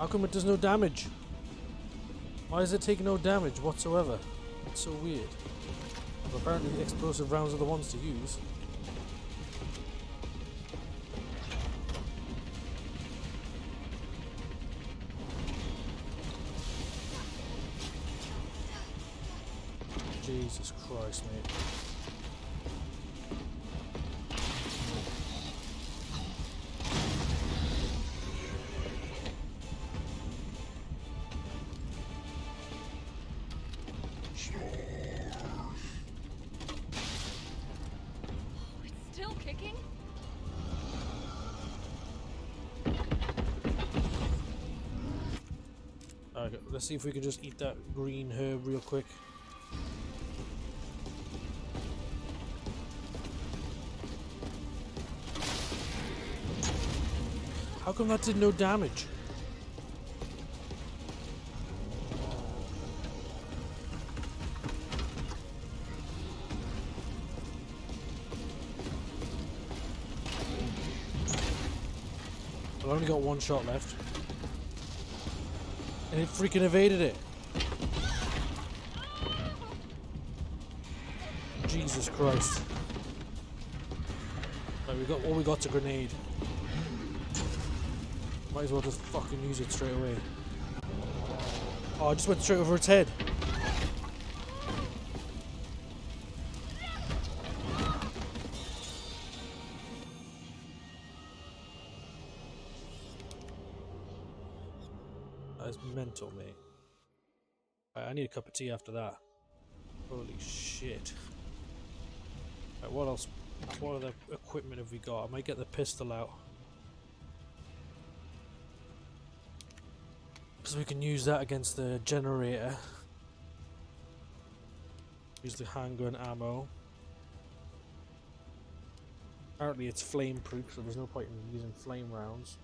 How come it does no damage? Why is it taking no damage whatsoever? It's so weird. Well, apparently the explosive rounds are the ones to use. Jesus Christ, mate. It's still kicking? Alright, let's see if we can just eat that green herb real quick. How come that did no damage? I've only got one shot left. And it freaking evaded it. Jesus Christ. Right, we got's a grenade. Might as well just fucking use it straight away. Oh, I just went straight over its head. That is mental, mate. Right, I need a cup of tea after that. Holy shit. Right, what else? What other equipment have we got? I might get the pistol out. Because we can use that against the generator. Use the handgun ammo. Apparently it's flame proof, so there's no point in using flame rounds.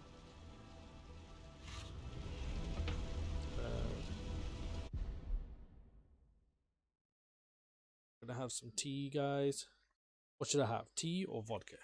Gonna have some tea, guys. What should I have? Tea or vodka?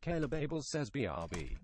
Caleb Abel says BRB.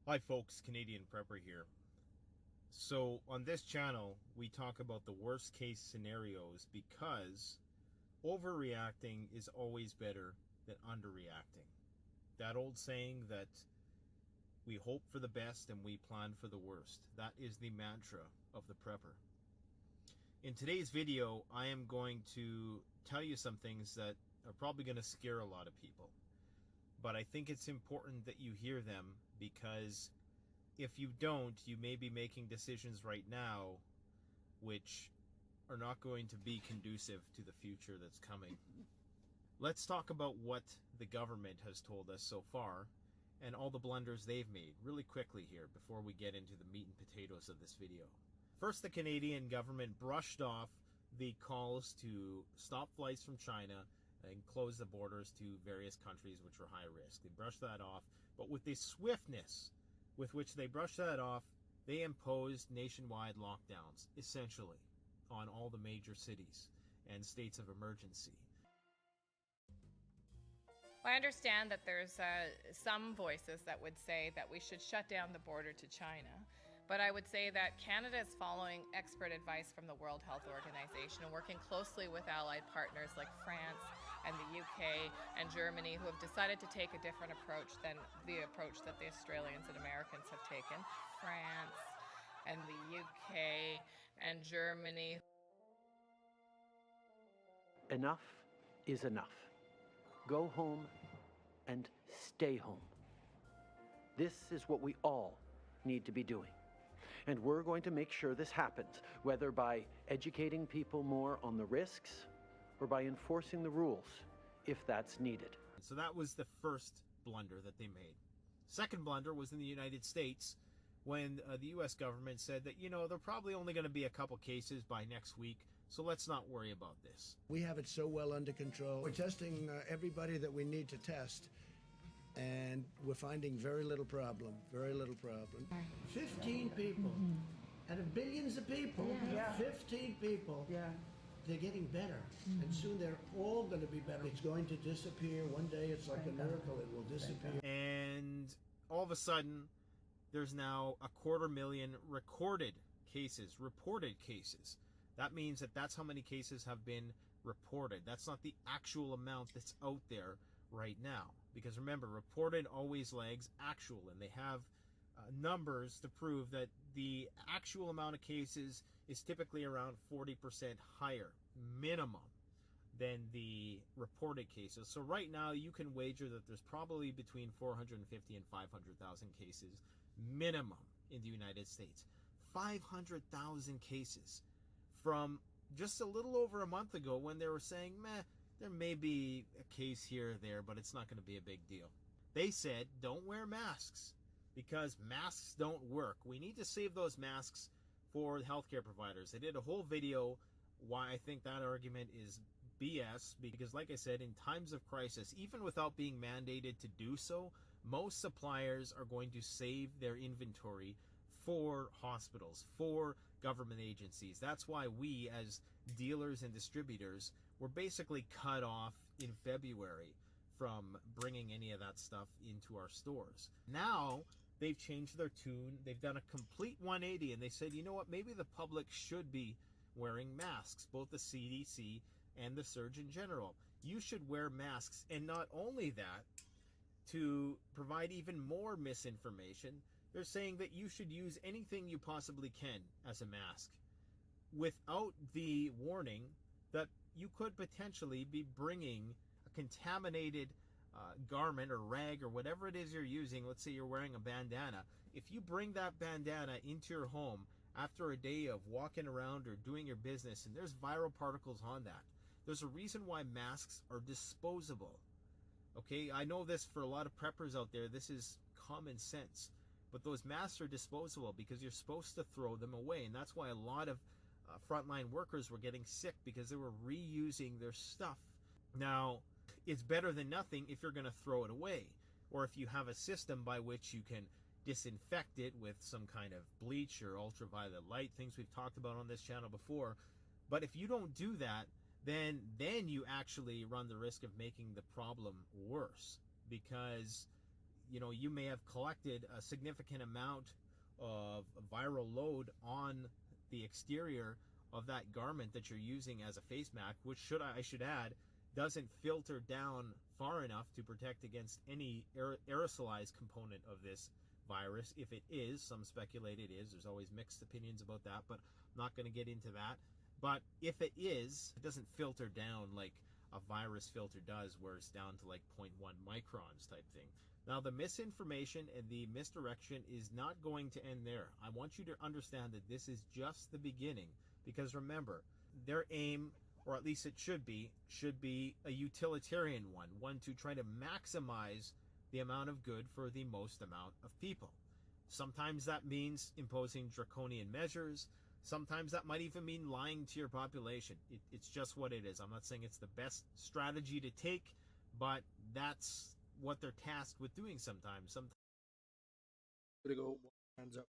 Hi folks, Canadian Prepper here. So on this channel, we talk about the worst case scenarios because overreacting is always better than underreacting. That old saying that we hope for the best and we plan for the worst. That is the mantra of the prepper. In today's video, I am going to tell you some things that are probably going to scare a lot of people. But I think it's important that you hear them, because if you don't, you may be making decisions right now which are not going to be conducive to the future that's coming. Let's talk about what the government has told us so far and all the blunders they've made really quickly here before we get into the meat and potatoes of this video. First, the Canadian government brushed off the calls to stop flights from China and close the borders to various countries which were high risk. They brushed that off, but with the swiftness with which they brushed that off, they imposed nationwide lockdowns, essentially, on all the major cities and states of emergency. I understand that there's some voices that would say that we should shut down the border to China. But I would say that Canada is following expert advice from the World Health Organization and working closely with allied partners like France and the UK and Germany, who have decided to take a different approach than the approach that the Australians and Americans have taken. France and the UK and Germany. Enough is enough. Go home and stay home. This is what we all need to be doing. And we're going to make sure this happens, whether by educating people more on the risks or by enforcing the rules, if that's needed. So that was the first blunder that they made. Second blunder was in the United States, when the U.S. government said that, you know, there are probably only going to be a couple cases by next week, so let's not worry about this. We have it so well under control. We're testing everybody that we need to test, and we're finding very little problem, 15 people out of billions of people, 15 people. They're getting better, and soon they're all going to be better. It's going to disappear. One day it's like a miracle, it will disappear. And all of a sudden, there's now 250,000 reported cases. That means that that's how many cases have been reported. That's not the actual amount that's out there right now. Because remember, reported always lags actual, and they have numbers to prove that the actual amount of cases is typically around 40% higher, minimum, than the reported cases. So right now, you can wager that there's probably between 450 and 500,000 cases minimum in the United States. 500,000 cases from just a little over a month ago, when they were saying, meh, there may be a case here or there, but it's not going to be a big deal. They said, don't wear masks because masks don't work. We need to save those masks for healthcare providers. They did a whole video why I think that argument is BS, because like I said, in times of crisis, even without being mandated to do so, most suppliers are going to save their inventory for hospitals, for government agencies. That's why we, as dealers and distributors, were basically cut off in February from bringing any of that stuff into our stores. Now, they've changed their tune. They've done a complete 180, and they said, you know what, maybe the public should be wearing masks, both the CDC and the Surgeon General. You should wear masks, and not only that, to provide even more misinformation, they're saying that you should use anything you possibly can as a mask, without the warning that you could potentially be bringing a contaminated garment or rag or whatever it is you're using. Let's say you're wearing a bandana. If you bring that bandana into your home after a day of walking around or doing your business, and there's viral particles on that, there's a reason why masks are disposable. Okay, I know this for a lot of preppers out there, this is common sense. But those masks are disposable because you're supposed to throw them away. And that's why a lot of frontline workers were getting sick, because they were reusing their stuff. Now, it's better than nothing if you're going to throw it away, or if you have a system by which you can disinfect it with some kind of bleach or ultraviolet light, things we've talked about on this channel before. But if you don't do that, then you actually run the risk of making the problem worse, because you may have collected a significant amount of viral load on the exterior of that garment that you're using as a face mask, which I should add, doesn't filter down far enough to protect against any aerosolized component of this virus. If it is, some speculate it is. There's always mixed opinions about that, but I'm not going to get into that. But if it is, it doesn't filter down like a virus filter does, where it's down to like 0.1 microns type thing. Now, the misinformation and the misdirection is not going to end there. I want you to understand that this is just the beginning, because remember, their aim, or at least it should be a utilitarian one to try to maximize the amount of good for the most amount of people. Sometimes that means imposing draconian measures. Sometimes that might even mean lying to your population. It's just what it is. I'm not saying it's the best strategy to take, but that's what they're tasked with doing sometimes. Sometimes. Gonna go hands up.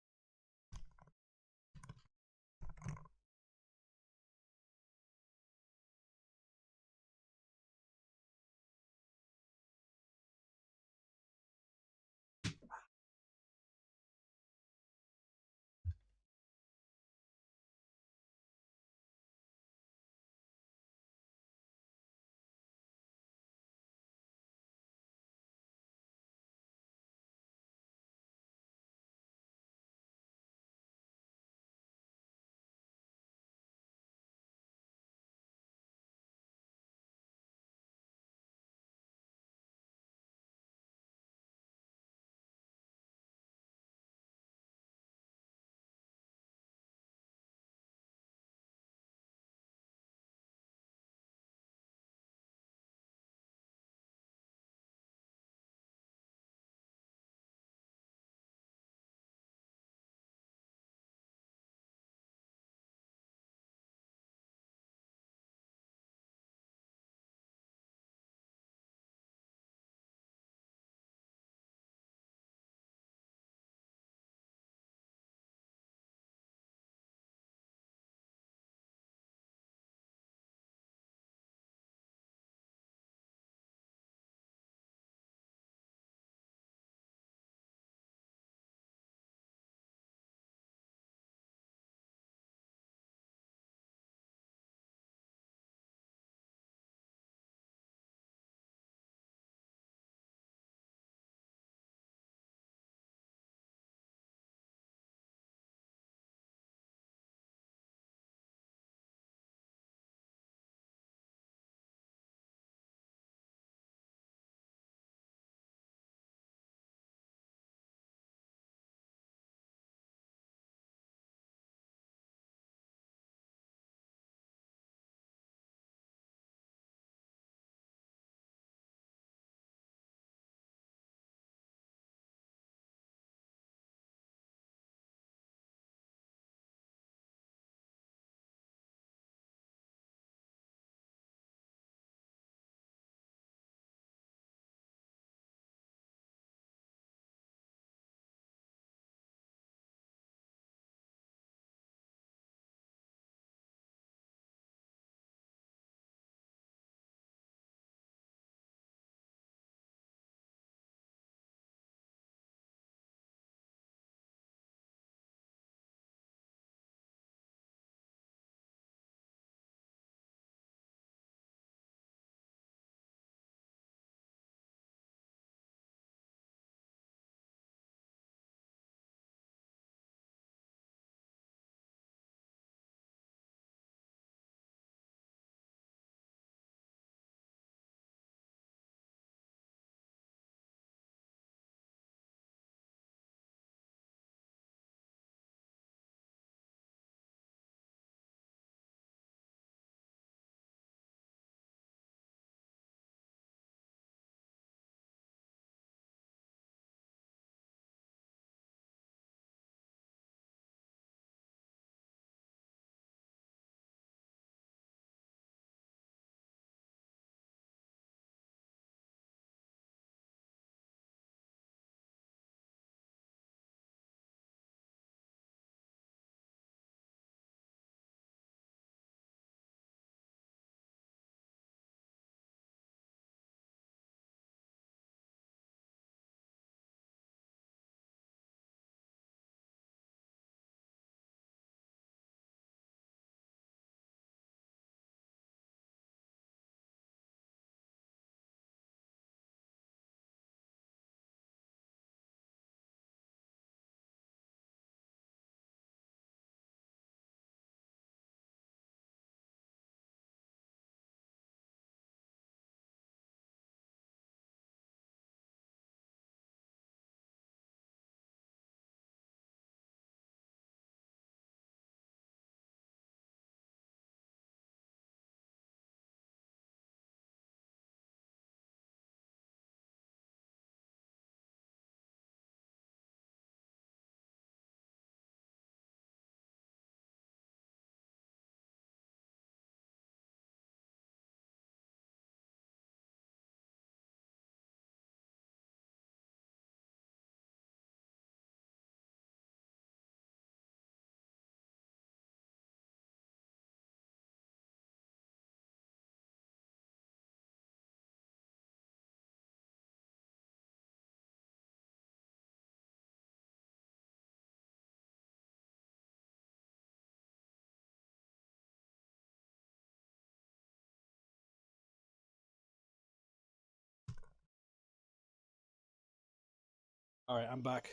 All right, I'm back.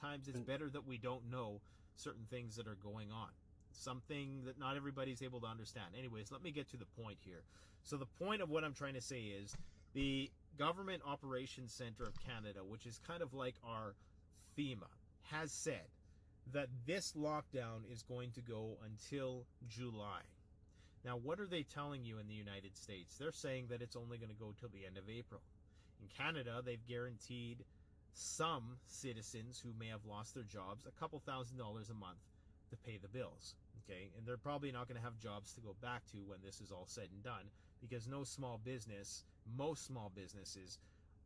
Times it's better that we don't know certain things that are going on. Something that not everybody's able to understand. Anyways, let me get to the point here. So the point of what I'm trying to say is the Government Operations Center of Canada, which is kind of like our FEMA, has said that this lockdown is going to go until July. Now, what are they telling you in the United States? They're saying that it's only going to go till the end of April. In Canada, they've guaranteed some citizens who may have lost their jobs a couple $1,000s a month to pay the bills. Okay, and they're probably not going to have jobs to go back to when this is all said and done, because most small businesses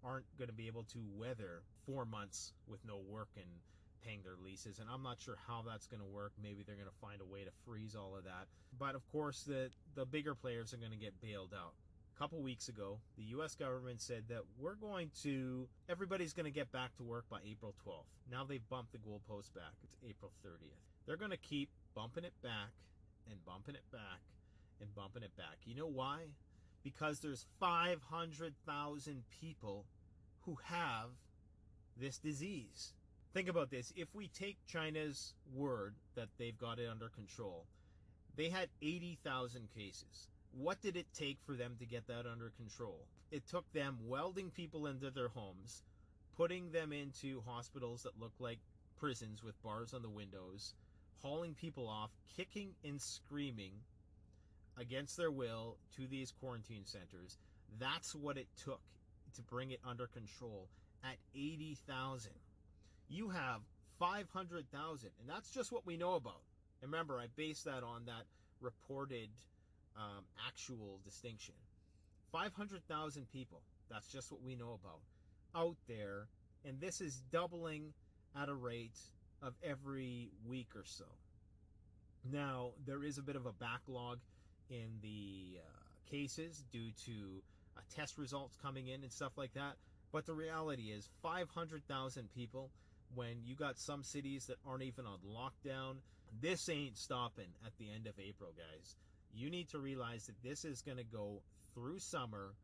aren't going to be able to weather 4 months with no work and paying their leases. And I'm not sure how that's going to work. Maybe they're going to find a way to freeze all of that. But of course, the bigger players are going to get bailed out. A couple weeks ago, the US government said that everybody's going to get back to work by April 12th. Now they've bumped the goalpost back. It's April 30th. They're going to keep bumping it back and bumping it back and bumping it back. You know why? Because there's 500,000 people who have this disease. Think about this. If we take China's word that they've got it under control, they had 80,000 cases. What did it take for them to get that under control? It took them welding people into their homes, putting them into hospitals that look like prisons with bars on the windows, hauling people off, kicking and screaming against their will to these quarantine centers. That's what it took to bring it under control at 80,000. You have 500,000, and that's just what we know about. And remember, I based that on that reported actual distinction. 500,000 people, that's just what we know about, out there, and this is doubling at a rate of every week or so. Now, there is a bit of a backlog in the cases due to test results coming in and stuff like that, but the reality is 500,000 people, when you got some cities that aren't even on lockdown, this ain't stopping at the end of April, guys. You need to realize that this is going to go through summer.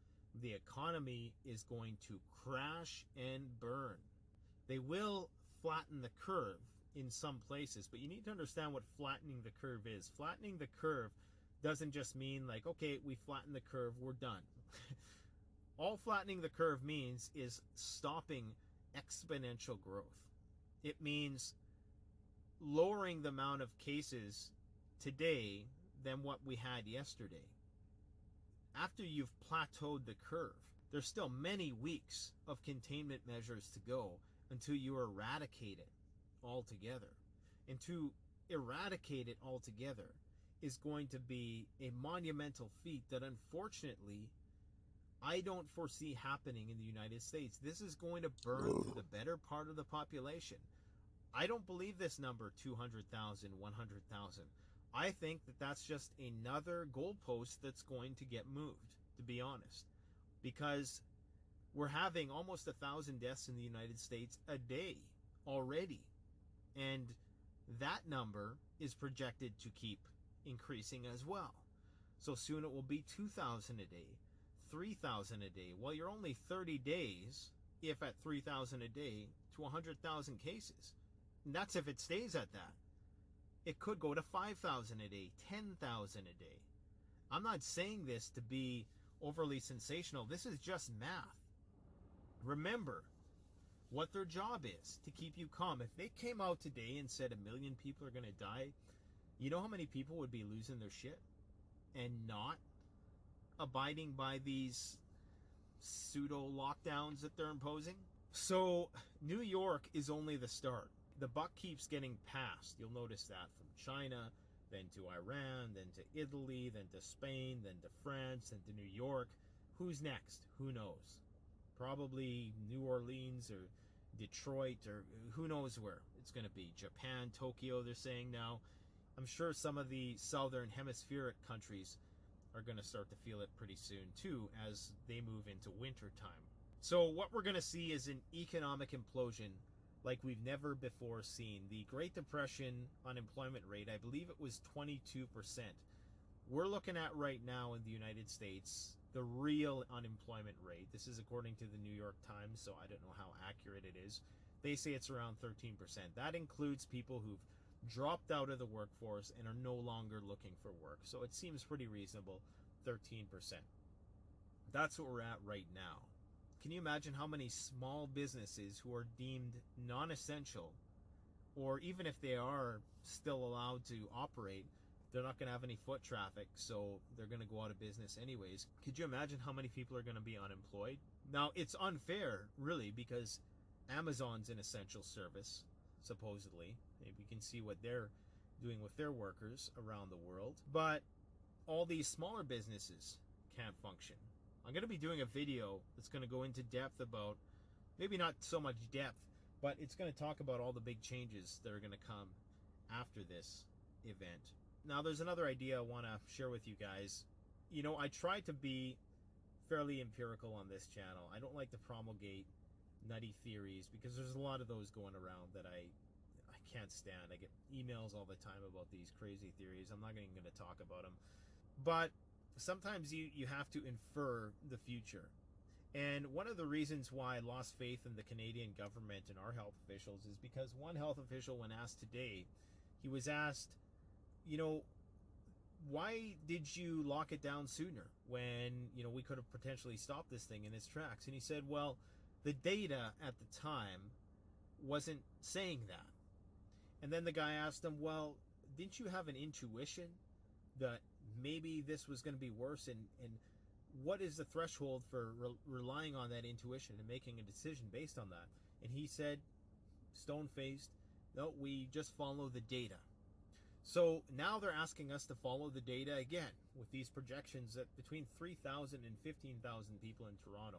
The economy is going to crash and burn. They will flatten the curve in some places, but you need to understand what flattening the curve is. Flattening the curve doesn't just mean like, okay, we flatten the curve, we're done. All flattening the curve means is stopping exponential growth. It means lowering the amount of cases today than what we had yesterday. After you've plateaued the curve, there's still many weeks of containment measures to go until you eradicate it altogether. And to eradicate it altogether is going to be a monumental feat that unfortunately I don't foresee happening in the United States. This is going to burn through the better part of the population. I don't believe this number, 200,000, 100,000. I think that that's just another goalpost that's going to get moved, to be honest. Because we're having almost 1,000 deaths in the United States a day already. And that number is projected to keep increasing as well. So soon it will be 2,000 a day, 3,000 a day. Well, you're only 30 days, if at 3,000 a day, to 100,000 cases. And that's if it stays at that. It could go to 5,000 a day, 10,000 a day. I'm not saying this to be overly sensational. This is just math. Remember what their job is, to keep you calm. If they came out today and said 1 million people are going to die, you know how many people would be losing their shit and not abiding by these pseudo lockdowns that they're imposing? So New York is only the start. The buck keeps getting passed. You'll notice that from China, then to Iran, then to Italy, then to Spain, then to France, then to New York. Who's next? Who knows? Probably New Orleans or Detroit or who knows where it's going to be. Japan, Tokyo, they're saying now. I'm sure some of the southern hemispheric countries are going to start to feel it pretty soon too as they move into winter time. So what we're going to see is an economic implosion like we've never before seen. The Great Depression unemployment rate, I believe it was 22%, We're looking at right now in the United States, the real unemployment rate. This is according to the New York Times, so I don't know how accurate it is. They say it's around 13%. That includes people who've dropped out of the workforce and are no longer looking for work. So it seems pretty reasonable, 13%. That's what we're at right now. Can you imagine how many small businesses who are deemed non-essential, or even if they are still allowed to operate, they're not going to have any foot traffic, so they're going to go out of business anyways. Could you imagine how many people are going to be unemployed? Now, it's unfair, really, because Amazon's an essential service, supposedly. We can see what they're doing with their workers around the world. But all these smaller businesses can't function. I'm going to be doing a video that's going to go into depth about, maybe not so much depth, but it's going to talk about all the big changes that are going to come after this event. Now, there's another idea I want to share with you guys. You know, I try to be fairly empirical on this channel. I don't like to promulgate nutty theories because there's a lot of those going around that I can't stand. I get emails all the time about these crazy theories. I'm not even going to talk about them. But sometimes you have to infer the future. And one of the reasons why I lost faith in the Canadian government and our health officials is because one health official, when asked today, he was asked, you know, why did you lock it down sooner when, you know, we could have potentially stopped this thing in its tracks? And he said, well, the data at the time wasn't saying that. And then the guy asked him, well, didn't you have an intuition that maybe this was going to be worse? And what is the threshold for relying on that intuition and making a decision based on that? And he said, stone-faced, no, we just follow the data. So now they're asking us to follow the data again with these projections that between 3,000 and 15,000 people in Toronto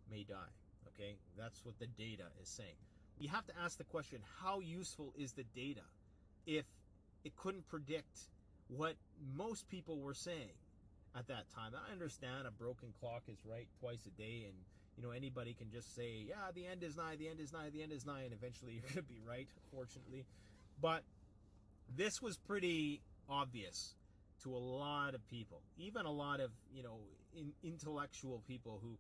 may die. Okay, that's what the data is saying. You have to ask the question, how useful is the data if it couldn't predict what most people were saying at that time? I understand a broken clock is right twice a day, and you know, anybody can just say, yeah, the end is nigh, the end is nigh, the end is nigh, and eventually you're going to be right, fortunately. But this was pretty obvious to a lot of people, even a lot of, you know, intellectual people who,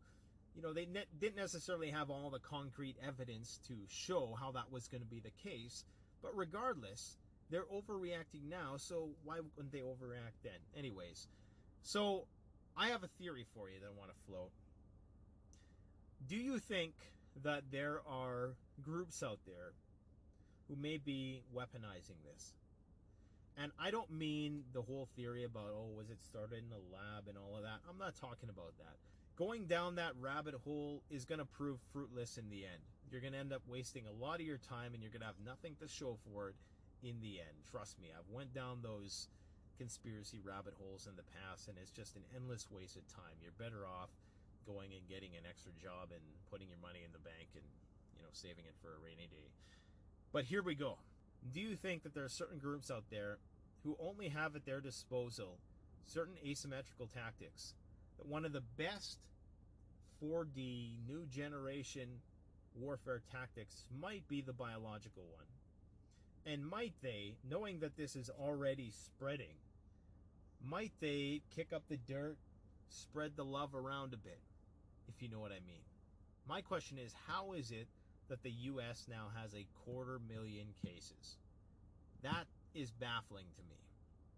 you know, they didn't necessarily have all the concrete evidence to show how that was going to be the case. But regardless, they're overreacting now, so why wouldn't they overreact then? Anyways, so I have a theory for you that I want to float. Do you think that there are groups out there who may be weaponizing this? And I don't mean the whole theory about, oh, was it started in a lab and all of that. I'm not talking about that. Going down that rabbit hole is going to prove fruitless in the end. You're going to end up wasting a lot of your time and you're going to have nothing to show for it in the end. Trust me, I've went down those conspiracy rabbit holes in the past and it's just an endless waste of time. You're better off going and getting an extra job and putting your money in the bank and, you know, saving it for a rainy day. But here we go. Do you think that there are certain groups out there who only have at their disposal certain asymmetrical tactics, that one of the best 4D new generation warfare tactics might be the biological one? And might they, knowing that this is already spreading, might they kick up the dirt, spread the love around a bit, if you know what I mean? My question is, how is it that the US now has 250,000 cases? That is baffling to me,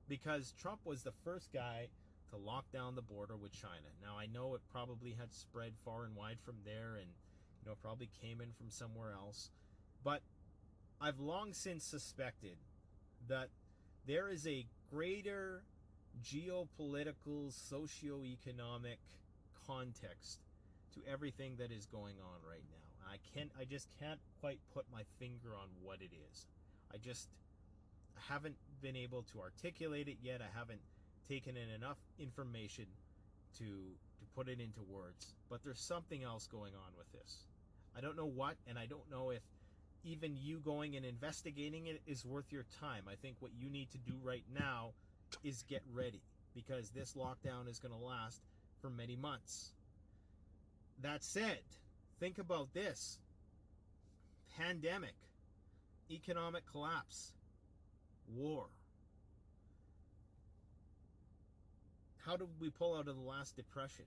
because Trump was the first guy to lock down the border with China. Now, I know it probably had spread far and wide from there, and you know, probably came in from somewhere else, but I've long since suspected that there is a greater geopolitical, socio-economic context to everything that is going on right now. I just can't quite put my finger on what it is. I haven't been able to articulate it yet. I haven't taken in enough information to put it into words. But there's something else going on with this. I don't know what, and I don't know if even you going and investigating it is worth your time. I think what you need to do right now is get ready, because this lockdown is going to last for many months. That said, think about this: pandemic, economic collapse, war. how did we pull out of the last depression?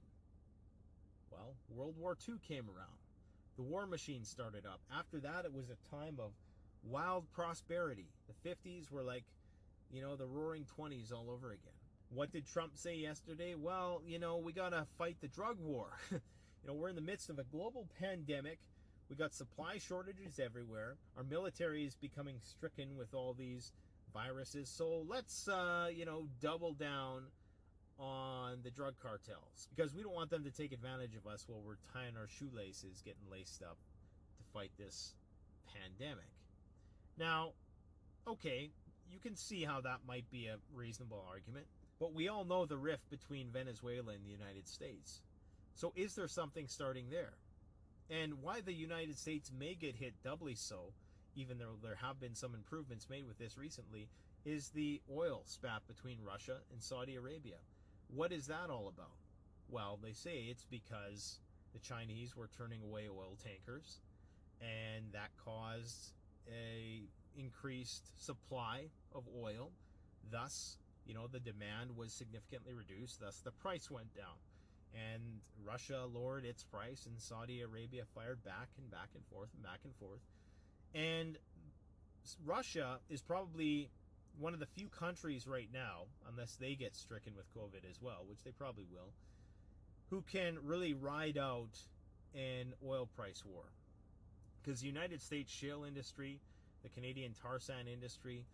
Well, World War II came around. The war machine started up. After that, it was a time of wild prosperity. The 50s were like, you know, the roaring 20s all over again. What did Trump say yesterday? Well, you know, we got to fight the drug war. You know, we're in the midst of a global pandemic. We got supply shortages everywhere. Our military is becoming stricken with all these viruses. So let's, you know, double down on the drug cartels, because we don't want them to take advantage of us while we're tying our shoelaces, getting laced up to fight this pandemic. Now, okay, you can see how that might be a reasonable argument, but we all know the rift between Venezuela and the United States. So is there something starting there? And why the United States may get hit doubly so, even though there have been some improvements made with this recently, is the oil spat between Russia and Saudi Arabia. What is that all about? Well, they say it's because the Chinese were turning away oil tankers, and that caused a increased supply of oil. Thus, you know, the demand was significantly reduced. Thus, the price went down. And Russia lowered its price, and Saudi Arabia fired back and back and forth and back and forth. And Russia is probably one of the few countries right now, unless they get stricken with COVID as well, which they probably will, who can really ride out an oil price war. Because the United States shale industry, the Canadian tar sand industry,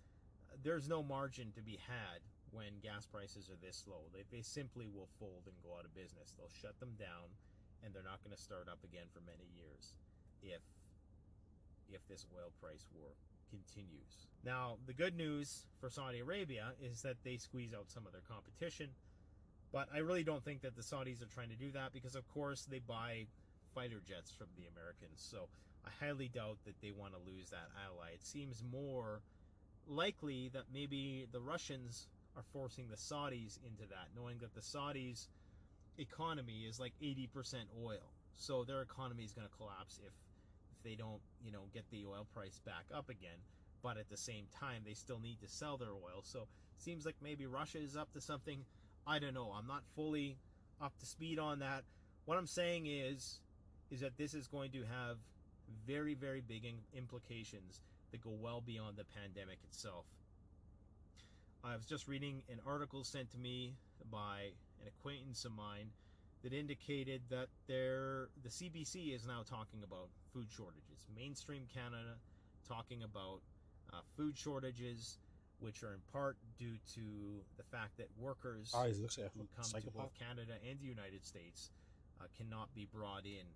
there's no margin to be had when gas prices are this low. They simply will fold and go out of business. They'll shut them down, and they're not going to start up again for many years if this oil price war continues. Now, the good news for Saudi Arabia is that they squeeze out some of their competition, but I really don't think that the Saudis are trying to do that, because of course they buy fighter jets from the Americans, so I highly doubt that they want to lose that ally. It seems more likely that maybe the Russians are forcing the Saudis into that, knowing that the Saudis' economy is like 80% oil, so their economy is going to collapse if they don't, you know, get the oil price back up again. But at the same time, they still need to sell their oil. So it seems like maybe Russia is up to something. I don't know. I'm not fully up to speed on that. What I'm saying is that this is going to have very, very big implications that go well beyond the pandemic itself. I was just reading an article sent to me by an acquaintance of mine that indicated that the CBC is now talking about food shortages. Mainstream Canada talking about food shortages, which are in part due to the fact that workers who come to both Canada and the United States cannot be brought in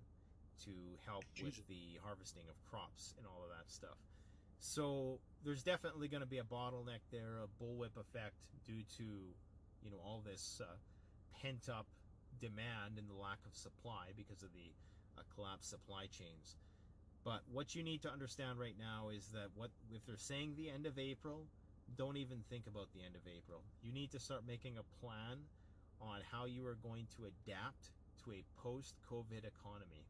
to help with the harvesting of crops and all of that stuff. So there's definitely going to be a bottleneck there, a bullwhip effect, due to, you know, all this pent-up demand and the lack of supply because of the collapsed supply chains. But what you need to understand right now is that if they're saying the end of April, don't even think about the end of April. You need to start making a plan on how you are going to adapt to a post-COVID economy.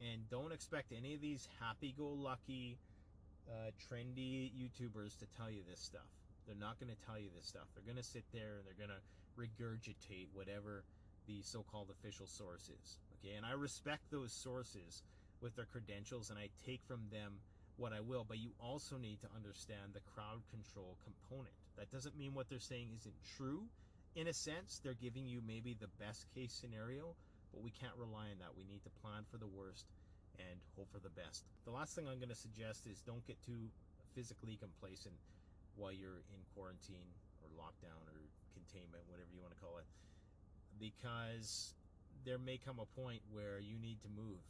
And don't expect any of these happy-go-lucky, trendy YouTubers to tell you this stuff. They're not going to tell you this stuff. They're going to sit there and they're going to regurgitate whatever the so-called official source is. Okay, and I respect those sources with their credentials, and I take from them what I will, but you also need to understand the crowd control component. That doesn't mean what they're saying isn't true. In a sense, they're giving you maybe the best case scenario, but we can't rely on that. We need to plan for the worst and hope for the best. The last thing I'm going to suggest is don't get too physically complacent while you're in quarantine or lockdown or containment, whatever you want to call it, because there may come a point where you need to move.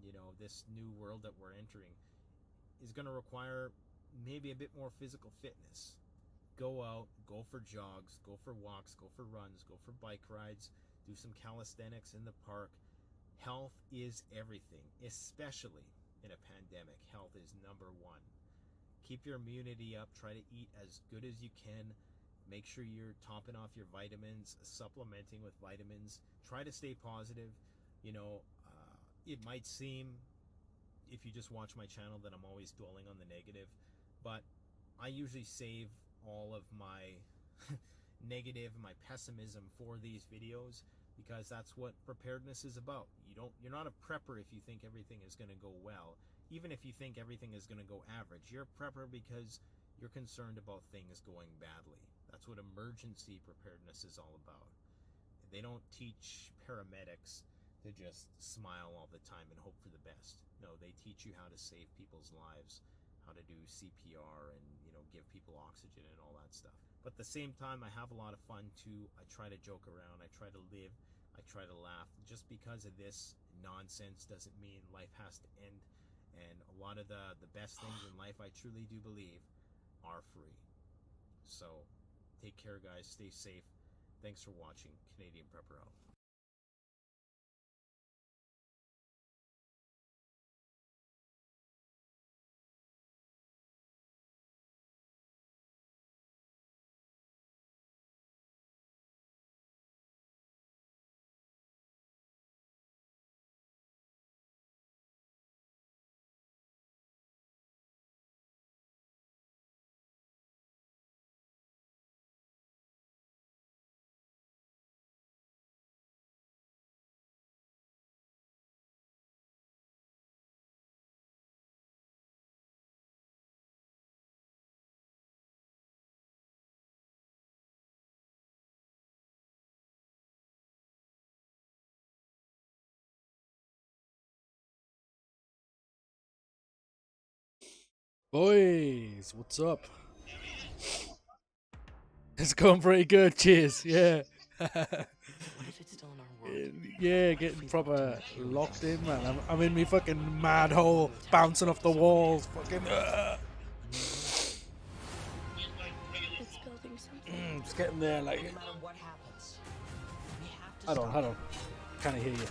You know, this new world that we're entering is going to require maybe a bit more physical fitness. Go out, go for jogs, go for walks, go for runs, go for bike rides, do some calisthenics in the park. Health is everything, especially in a pandemic. Health is number one. Keep your immunity up. Try to eat as good as you can. Make sure you're topping off your vitamins, supplementing with vitamins. Try to stay positive. You know, it might seem, if you just watch my channel, that I'm always dwelling on the negative, but I usually save all of my negative, my pessimism for these videos, because that's what preparedness is about. You're not a prepper if you think everything is going to go well. Even if you think everything is going to go average, you're a prepper because you're concerned about things going badly. That's what emergency preparedness is all about. They don't teach paramedics to just smile all the time and hope for the best. No, they teach you how to save people's lives, how to do CPR and, give people oxygen and all that stuff. But at the same time, I have a lot of fun too. I try to joke around. I try to live. I try to laugh. Just because of this nonsense doesn't mean life has to end. And a lot of the best things in life, I truly do believe, are free. So, take care, guys. Stay safe. Thanks for watching. Canadian Prepper out. Boys, what's up? It's going pretty good, cheers, yeah. What if it's still in our world? Yeah, getting proper locked in, man. I'm in me fucking mad hole, bouncing off the walls, fucking. It's building something. It's getting there, like. No matter what happens, we have to Hold on. Can't hear you.